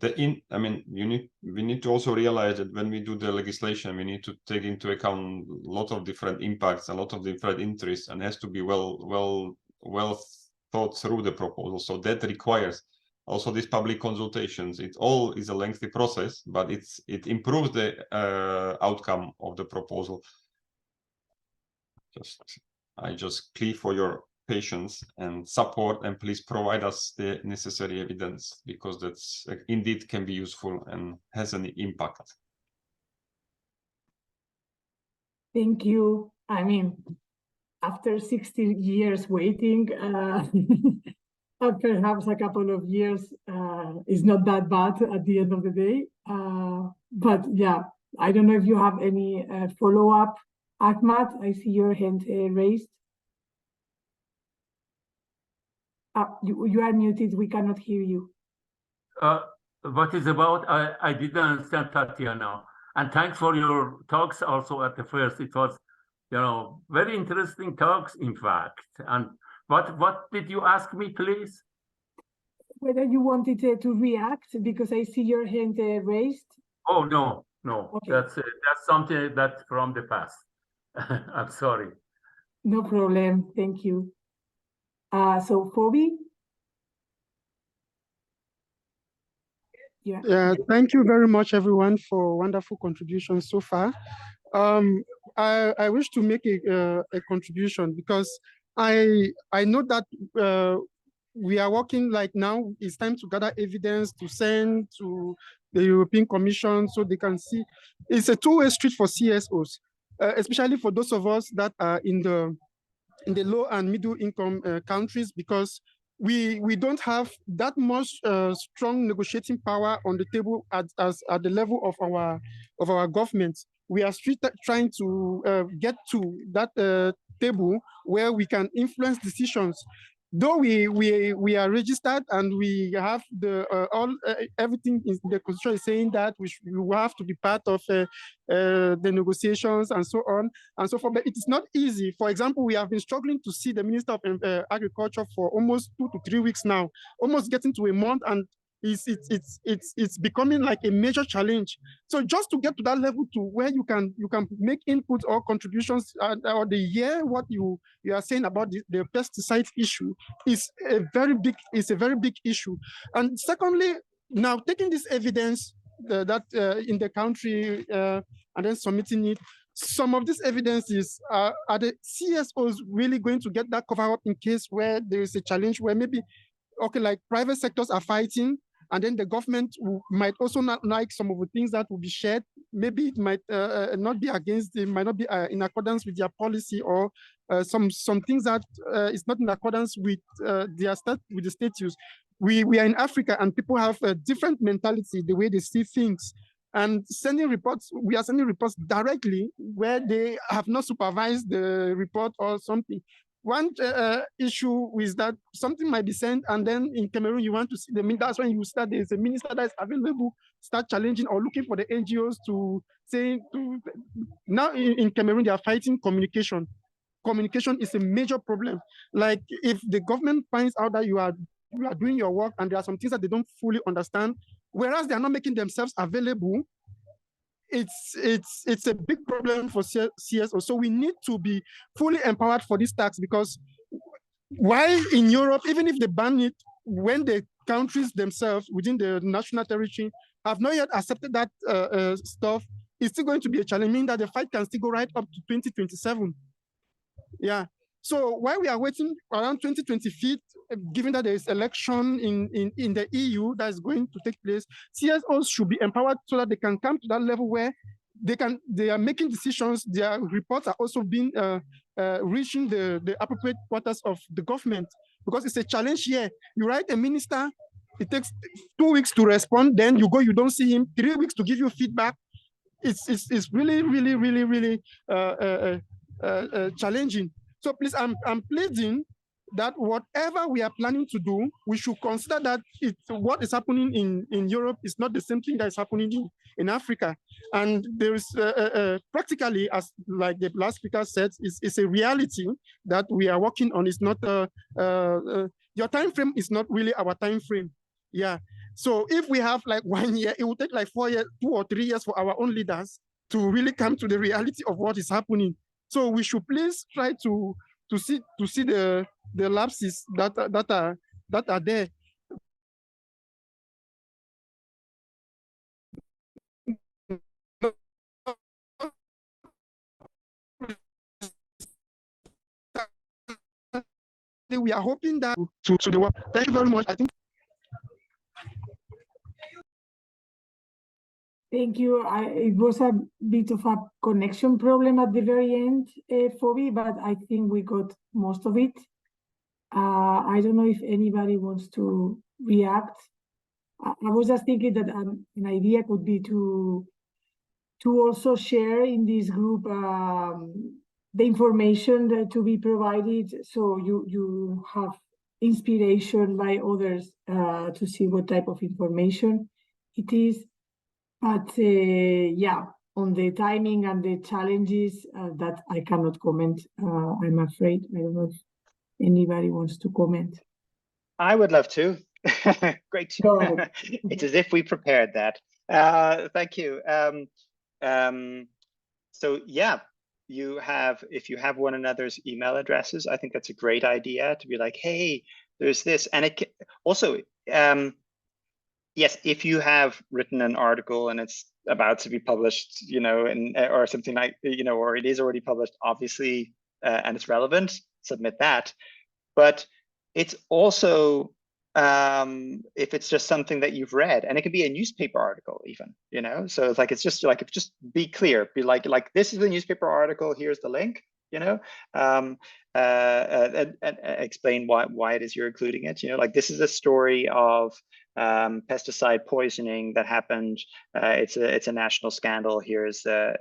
we need to also realize that when we do the legislation, we need to take into account a lot of different impacts, a lot of different interests, and has to be well thought through the proposal. So that requires also these public consultations. It all is a lengthy process, but it improves the outcome of the proposal. I just plea for your patience and support, and please provide us the necessary evidence, because that's indeed can be useful and has an impact. Thank you. I mean, after 60 years waiting, perhaps a couple of years is not that bad at the end of the day. But yeah, I don't know if you have any follow-up. Ahmad, I see your hand raised. You are muted, we cannot hear you. What is about, I didn't understand, Tatiana. And thanks for your talks also at the first. It was, very interesting talks, in fact. And what did you ask me, please? Whether you wanted to react, because I see your hand raised. Oh, no. Okay. That's something that's from the past. I'm sorry. No problem, thank you. So Phoebe? Yeah, thank you very much, everyone, for wonderful contributions so far. I wish to make a contribution, because I know that we are working like now. It's time to gather evidence to send to the European Commission so they can see. It's a two-way street for CSOs, especially for those of us that are in the low and middle income countries, because we don't have that much strong negotiating power on the table at the level of our government. We are trying to get to that table where we can influence decisions. Though we are registered and we have the everything in the constitution is saying that we will have to be part of the negotiations and so on and so forth, but it is not easy. For example, we have been struggling to see the Minister of Agriculture for almost 2 to 3 weeks now, almost getting to a month, and it's becoming like a major challenge. So just to get to that level to where you can make inputs or contributions or the year what you are saying about the pesticide issue is a very big issue. And secondly, now taking this evidence that in the country and then submitting it, some of this evidence is are the CSOs really going to get that cover up in case where there is a challenge where maybe like private sectors are fighting, and then the government might also not like some of the things that will be shared. Maybe it might not be against, it might not be in accordance with their policy, or some things that is not in accordance with the status. We are in Africa, and people have a different mentality, the way they see things. And we are sending reports directly where they have not supervised the report or something. One issue is that something might be sent, and then in Cameroon, you want to see that's when you start, there's a minister that is available, start challenging or looking for the NGOs to say, now in Cameroon, they are fighting communication. communication is a major problem. Like if the government finds out that you are doing your work and there are some things that they don't fully understand, whereas they are not making themselves available, it's a big problem for CSO. So we need to be fully empowered for this tax, because while in Europe, even if they ban it, when the countries themselves within the national territory have not yet accepted that stuff, it's still going to be a challenge, meaning that the fight can still go right up to 2027. Yeah. So while we are waiting around 2025, given that there is election in the EU that is going to take place, CSOs should be empowered so that they can come to that level where they are making decisions. Their reports are also being reaching the appropriate quarters of the government, because it's a challenge here. You write a minister, it takes 2 weeks to respond, then you go, you don't see him, 3 weeks to give you feedback. It's really, really, really, really challenging. So please, I'm pleading that whatever we are planning to do, we should consider that what is happening in Europe is not the same thing that is happening in Africa. And there is practically, as like the last speaker said, it's a reality that we are working on. It's not, your time frame is not really our time frame. Yeah. So if we have like 1 year, it will take like 4 years, 2 or 3 years for our own leaders to really come to the reality of what is happening. So we should please try to see the lapses that are there. We are hoping that to the work. Thank you very much. I think. Thank you. It was a bit of a connection problem at the very end for me, but I think we got most of it. I don't know if anybody wants to react. I was just thinking that an idea could be to also share in this group the information to be provided, so you have inspiration by others to see what type of information it is. But yeah, on the timing and the challenges, that I cannot comment, I'm afraid. I don't know if anybody wants to comment. I would love to. Great. Go ahead. It's as if we prepared that. Thank you. So yeah, if you have one another's email addresses, I think that's a great idea to be like, hey, there's this. And it can, also, yes, if you have written an article and it's about to be published, you know, or something like, you know, or it is already published, obviously, and it's relevant, submit that. But it's also, if it's just something that you've read, and it could be a newspaper article even, you know, so it's like, it's just like, just be clear, be like this is the newspaper article, here's the link, you know, and explain why it is you're including it, you know, like this is a story of pesticide poisoning that happened. It's a national scandal. Here's a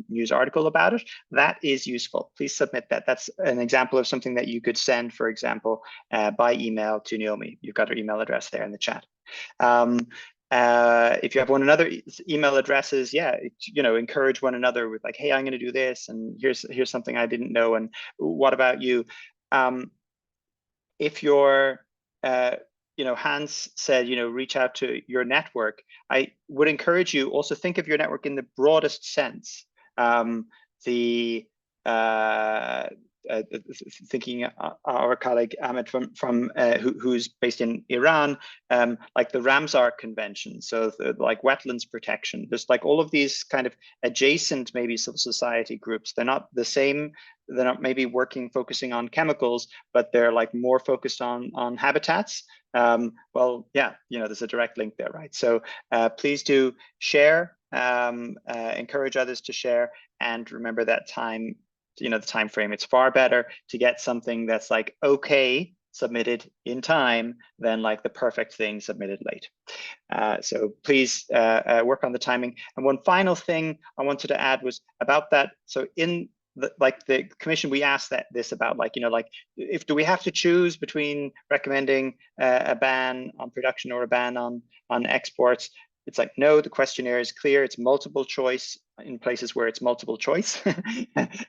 news article about it. That is useful. Please submit that. That's an example of something that you could send, for example, by email to Naomi. You've got her email address there in the chat. If you have one another email addresses, yeah, you know, encourage one another with like, hey, I'm going to do this, and here's something I didn't know, and what about you? If you're you know, Hans said, you know, reach out to your network. I would encourage you also think of your network in the broadest sense. Thinking our colleague Ahmed from who's based in Iran, like the Ramsar Convention, so like wetlands protection. There's like all of these kind of adjacent maybe civil society groups. They're not the same. They're not maybe focusing on chemicals, but they're like more focused on habitats. Well, yeah, you know, there's a direct link there, right? So please do share, encourage others to share, and remember that time, you know, the time frame. It's far better to get something that's like okay submitted in time than like the perfect thing submitted late. So please work on the timing. And one final thing I wanted to add was about that. So in the commission, we asked this about like, you know, like do we have to choose between recommending a ban on production or a ban on exports? It's like, no, the questionnaire is clear. It's multiple choice. in places where it's multiple choice. You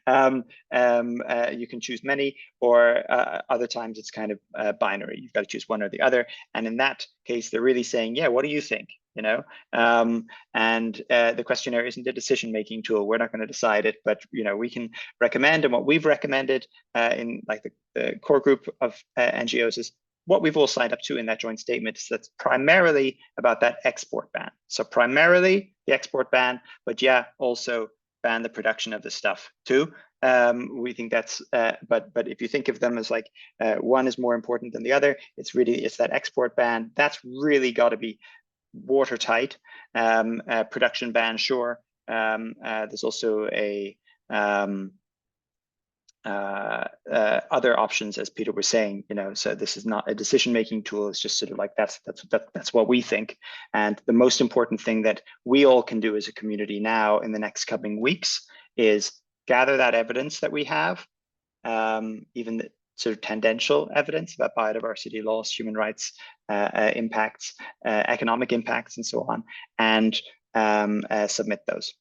can choose many, or other times it's kind of binary. You've got to choose one or the other. And in that case, they're really saying, yeah, what do you think? You know, and the questionnaire isn't a decision-making tool. We're not going to decide it, but you know, we can recommend, and what we've recommended in like the core group of NGOs is what we've all signed up to in that joint statement is that's primarily about that export ban. So primarily the export ban, but yeah, also ban the production of the stuff too. We think that's, but if you think of them as like one is more important than the other, it's that export ban. That's really got to be watertight. Production ban, sure. There's also a other options, as Peter was saying, you know, so this is not a decision-making tool. It's just sort of like that's what we think. And the most important thing that we all can do as a community now in the next coming weeks is gather that evidence that we have, even the sort of tangential evidence about biodiversity loss, human rights impacts, economic impacts, and so on, and submit those.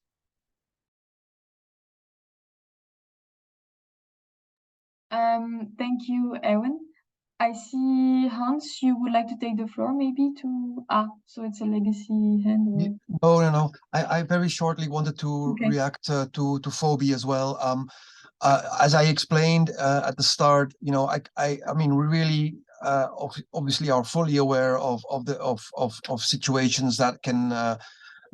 Thank you, Ewan. I see, Hans, you would like to take the floor maybe to, so it's a legacy hand. Or... No. I very shortly wanted to react to Phoebe as well. As I explained at the start, you know, I mean, we really obviously are fully aware of situations that can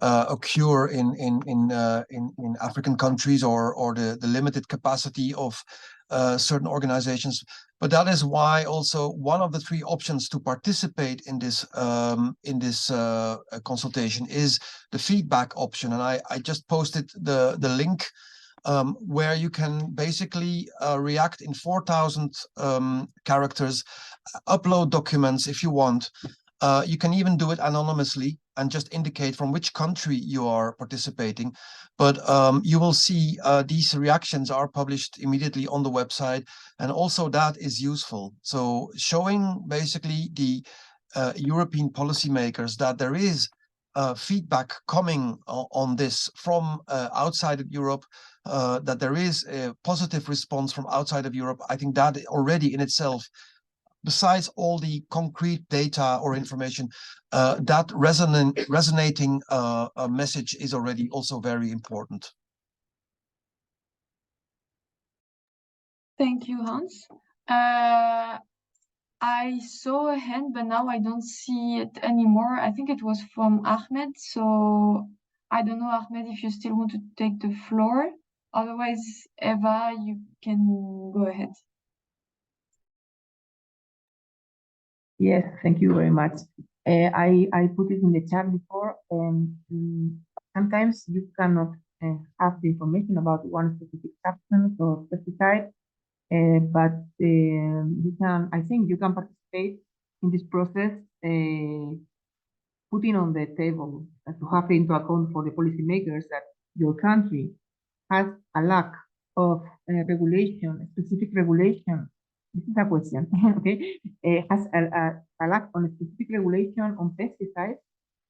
occur in African countries, or the limited capacity of certain organizations. But that is why also one of the three options to participate in this consultation is the feedback option. And I just posted the link where you can basically react in 4,000 characters, upload documents if you want. You can even do it anonymously and just indicate from which country you are participating. But you will see these reactions are published immediately on the website, and also that is useful. So showing basically the European policymakers that there is feedback coming on this from outside of Europe, that there is a positive response from outside of Europe. I think that already in itself, besides all the concrete data or information, that resonating message is already also very important. Thank you, Hans. I saw a hand, but now I don't see it anymore. I think it was from Ahmed. So I don't know, Ahmed, if you still want to take the floor. Otherwise, Eva, you can go ahead. Yes, thank you very much. I put it in the chat before. Sometimes you cannot have the information about one specific substance or pesticide, but you can. I think you can participate in this process, putting on the table to have into account for the policymakers that your country has a lack of regulation, specific regulation. This is a question, okay? Has a lack on specific regulation on pesticides,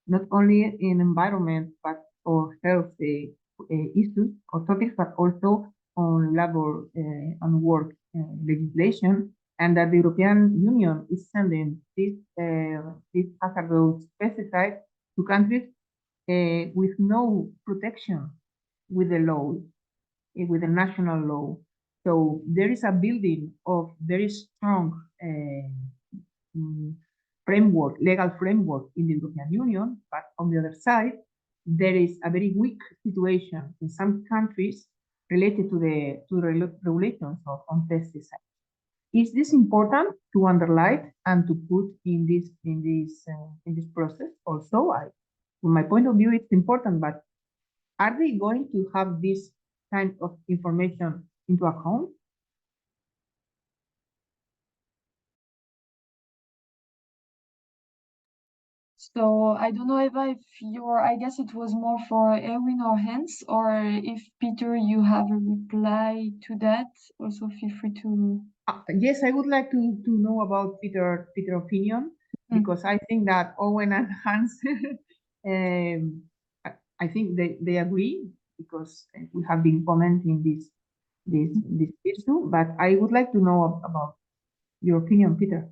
not only in environment, but or health issues or topics, but also on labor and work legislation, and that the European Union is sending these hazardous pesticides to countries with no protection with the law, with the national law. So there is a building of very strong framework, legal framework in the European Union, but on the other side, there is a very weak situation in some countries related to the regulations on pesticides. Is this important to underline and to put in this process? Also, from my point of view, it's important. But are they going to have this kind of information into account? So I don't know, Eva, if I guess it was more for Erwin or Hans, or if Peter, you have a reply to that. Also, feel free to. Yes, I would like to know about Peter's opinion, because I think that Owen and Hans, I think they agree because we have been commenting this issue, but I would like to know about your opinion, Peter.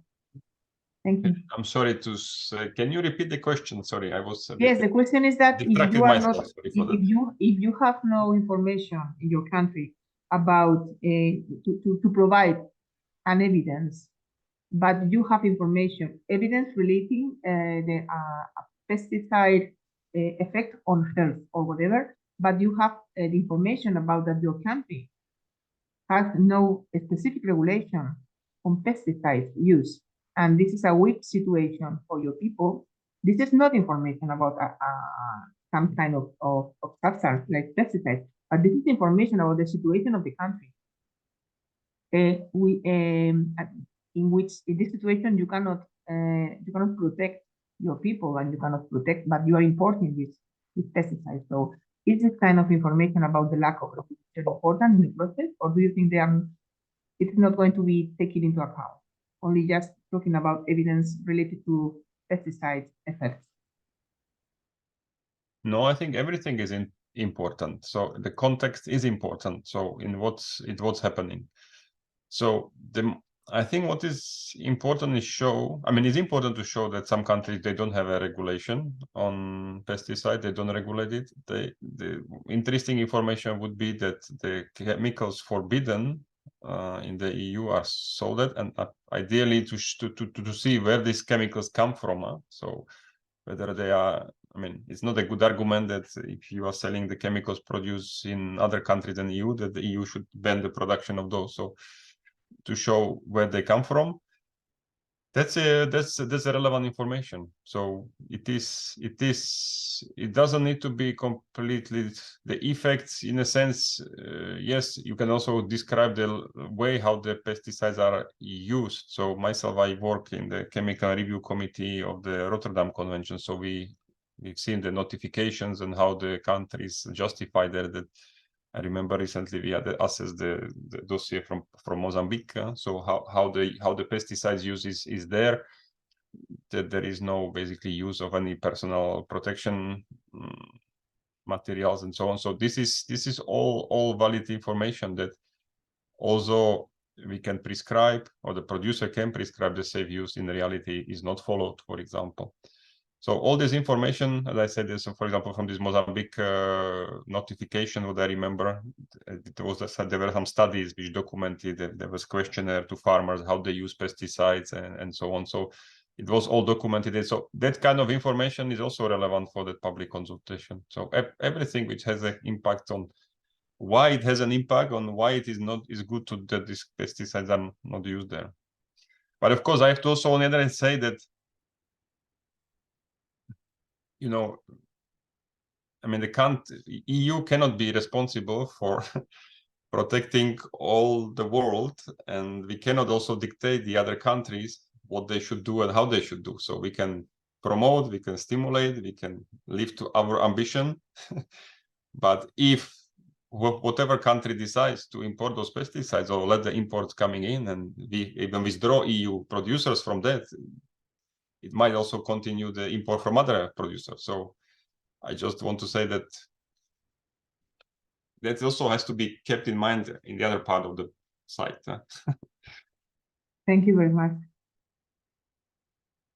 Thank you. I'm sorry to say, can you repeat the question? Sorry, I was a Yes, bit the question is that if distracted you are myself. not, Sorry for that. if you have no information in your country about to provide an evidence, but you have evidence relating the pesticide effect on health or whatever, but you have the information about that your country has no specific regulation on pesticide use, and this is a weak situation for your people. This is not information about some kind of substance like pesticides, but this is information about the situation of the country. In which in this situation you cannot protect your people and you cannot protect, but you are importing this pesticide. So is this kind of information about the lack of regulation important in the process, or do you think it's not going to be taken into account? Only just talking about evidence related to pesticide effects. No, I think everything is important. So the context is important. So in what's happening. So I think what is important is it's important to show that some countries, they don't have a regulation on pesticide, they don't regulate it. The interesting information would be that the chemicals forbidden in the EU are sold, and ideally to see where these chemicals come from. So whether they are, it's not a good argument that if you are selling the chemicals produced in other countries than EU, that the EU should ban the production of those. So to show where they come from, that's a relevant information. So it doesn't need to be completely the effects in a sense. Yes, you can also describe the way how the pesticides are used. So myself, I work in the chemical review committee of the Rotterdam Convention. So we've seen the notifications and how the countries justify that. I remember recently we had assessed the dossier from Mozambique. So how the pesticides use is there, that there is no basically use of any personal protection materials and so on. So this is all valid information that also we can prescribe, or the producer can prescribe, the safe use in reality is not followed, for example. So all this information, as I said, is, for example, from this Mozambique notification, what I remember, there were some studies which documented that there was questionnaire to farmers, how they use pesticides and so on. So it was all documented. So that kind of information is also relevant for the public consultation. So everything which has an impact on why it has an impact, on why it is good that these pesticides are not used there. But of course, I have to also on the other hand say that, the EU cannot be responsible for protecting all the world, and we cannot also dictate the other countries what they should do and how they should do. So we can promote, we can stimulate, we can live to our ambition. But if whatever country decides to import those pesticides or let the imports coming in, and we even withdraw EU producers from that, it might also continue the import from other producers. So I just want to say that also has to be kept in mind in the other part of the site. Thank you very much.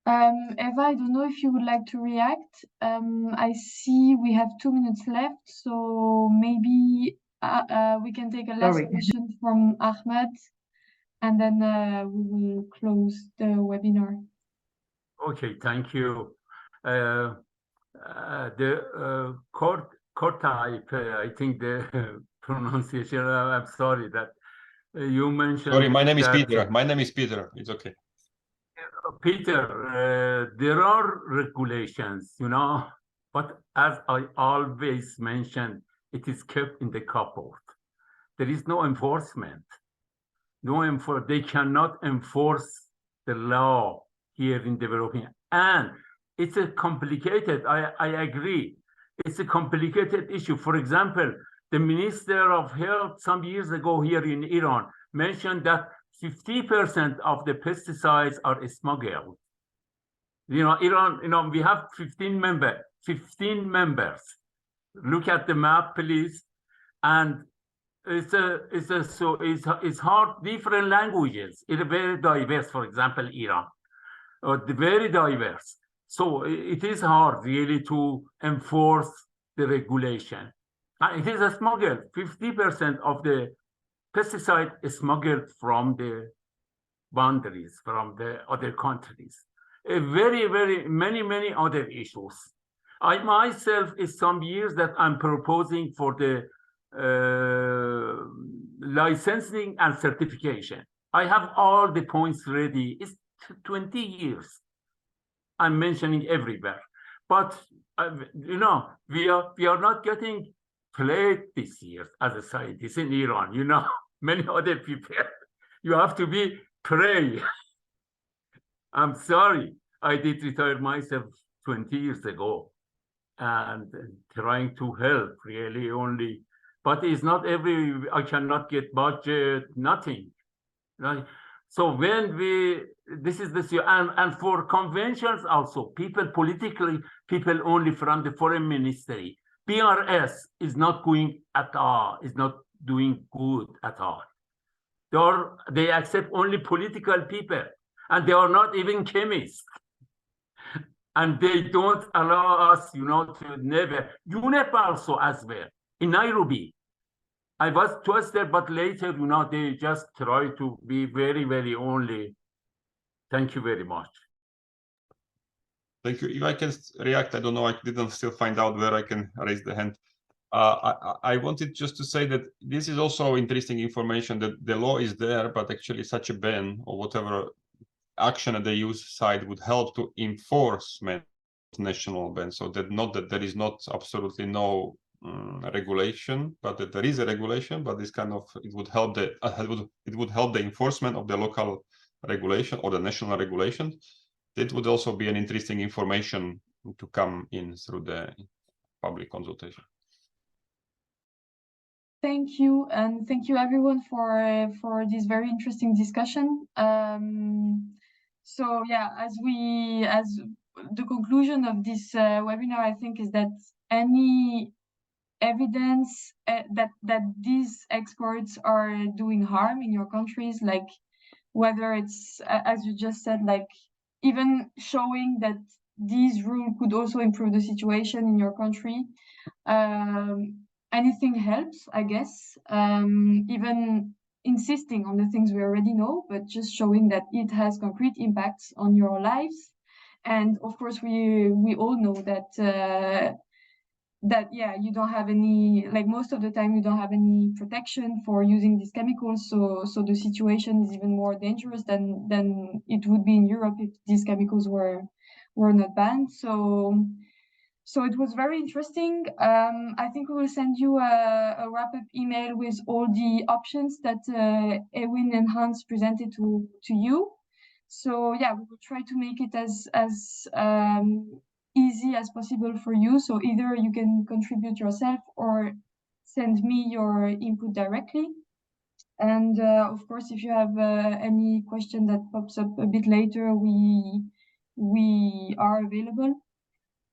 Eva, I don't know if you would like to react. I see we have 2 minutes left, so maybe we can take a last question from Ahmed, and then we will close the webinar. Okay, thank you. The court type, I think the pronunciation, I'm sorry that you mentioned. Sorry, my name is Peter. My name is Peter. It's okay. Peter, there are regulations, but as I always mention, it is kept in the cupboard. There is no enforcement. They cannot enforce the law here in developing. And it's a complicated, I agree, it's a complicated issue. For example, the Minister of Health some years ago here in Iran mentioned that 50% of the pesticides are smuggled. Iran, we have 15 members. Look at the map, please. And it's hard, different languages. It's very diverse, for example, Iran, very diverse. So it is hard really to enforce the regulation. And it is a smuggled. 50% of the pesticide is smuggled from the boundaries, from the other countries. Many other issues. I myself is some years that I'm proposing for the licensing and certification. I have all the points ready. It's 20 years. I'm mentioning everywhere, but you know, we are not getting played this year as a scientist in Iran. You know, many other people. You have to be pray. I'm sorry, I did retire myself 20 years ago, and trying to help really only. But it's not I cannot get budget, nothing, right? So when this is this year, and for conventions also, politically, people only from the foreign ministry, PRS is not going at all, is not doing good at all. They accept only political people, and they are not even chemists. And they don't allow us, you know, to never. UNEP also as well, in Nairobi. I was trusted, but later, you know, they just try to be very only. Thank you very much. Thank you. If I can react, I don't know, I didn't still find out where I can raise the hand. I wanted just to say that this is also interesting information, that the law is there, but actually such a ban or whatever action at the use side would help to enforce national ban. So that not that there is not absolutely no regulation, but that there is a regulation, but this kind of, it would help the enforcement of the local regulation or the national regulation. It would also be an interesting information to come in through the public consultation. Thank you, and thank you everyone for this very interesting discussion. So yeah, as the conclusion of this webinar, I think, is that any evidence that these exports are doing harm in your countries, like whether it's as you just said, like even showing that these rules could also improve the situation in your country, anything helps, I guess. Even insisting on the things we already know, but just showing that it has concrete impacts on your lives. And of course, we all know that yeah, you don't have any, like most of the time you don't have any protection for using these chemicals, so the situation is even more dangerous than it would be in Europe if these chemicals were not banned. So it was very interesting. I think we will send you a wrap-up email with all the options that Ewin and Hans presented to you. So yeah, we will try to make it as easy as possible for you. So either you can contribute yourself or send me your input directly. And of course, if you have any question that pops up a bit later, we are available.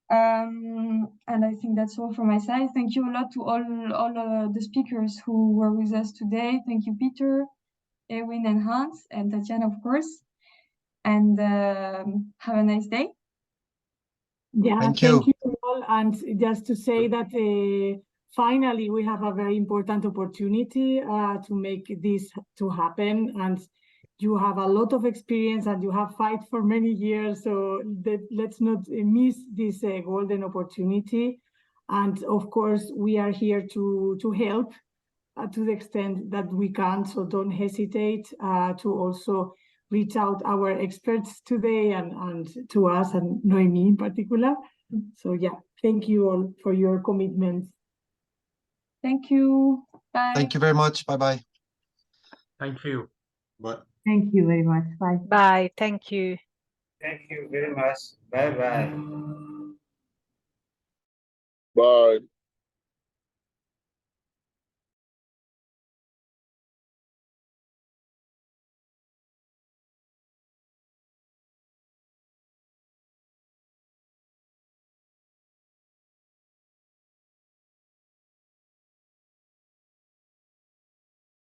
And I think that's all from my side. Thank you a lot to all the speakers who were with us today. Thank you, Peter, Ewin, and Hans, and Tatiana, of course. And have a nice day. Yeah, Thank thank you. you all. And just to say that finally we have a very important opportunity to make this to happen. And you have a lot of experience and you have fight for many years. So let's not miss this golden opportunity. And of course, we are here to help to the extent that we can. So don't hesitate to also reach out our experts today and to us, and Noemi in particular. So yeah, thank you all for your commitment. Thank you. Bye. Thank you very much. Bye-bye. Thank you. Bye. Thank you very much. Bye. Bye. Thank you. Thank you very much. Bye bye. Bye.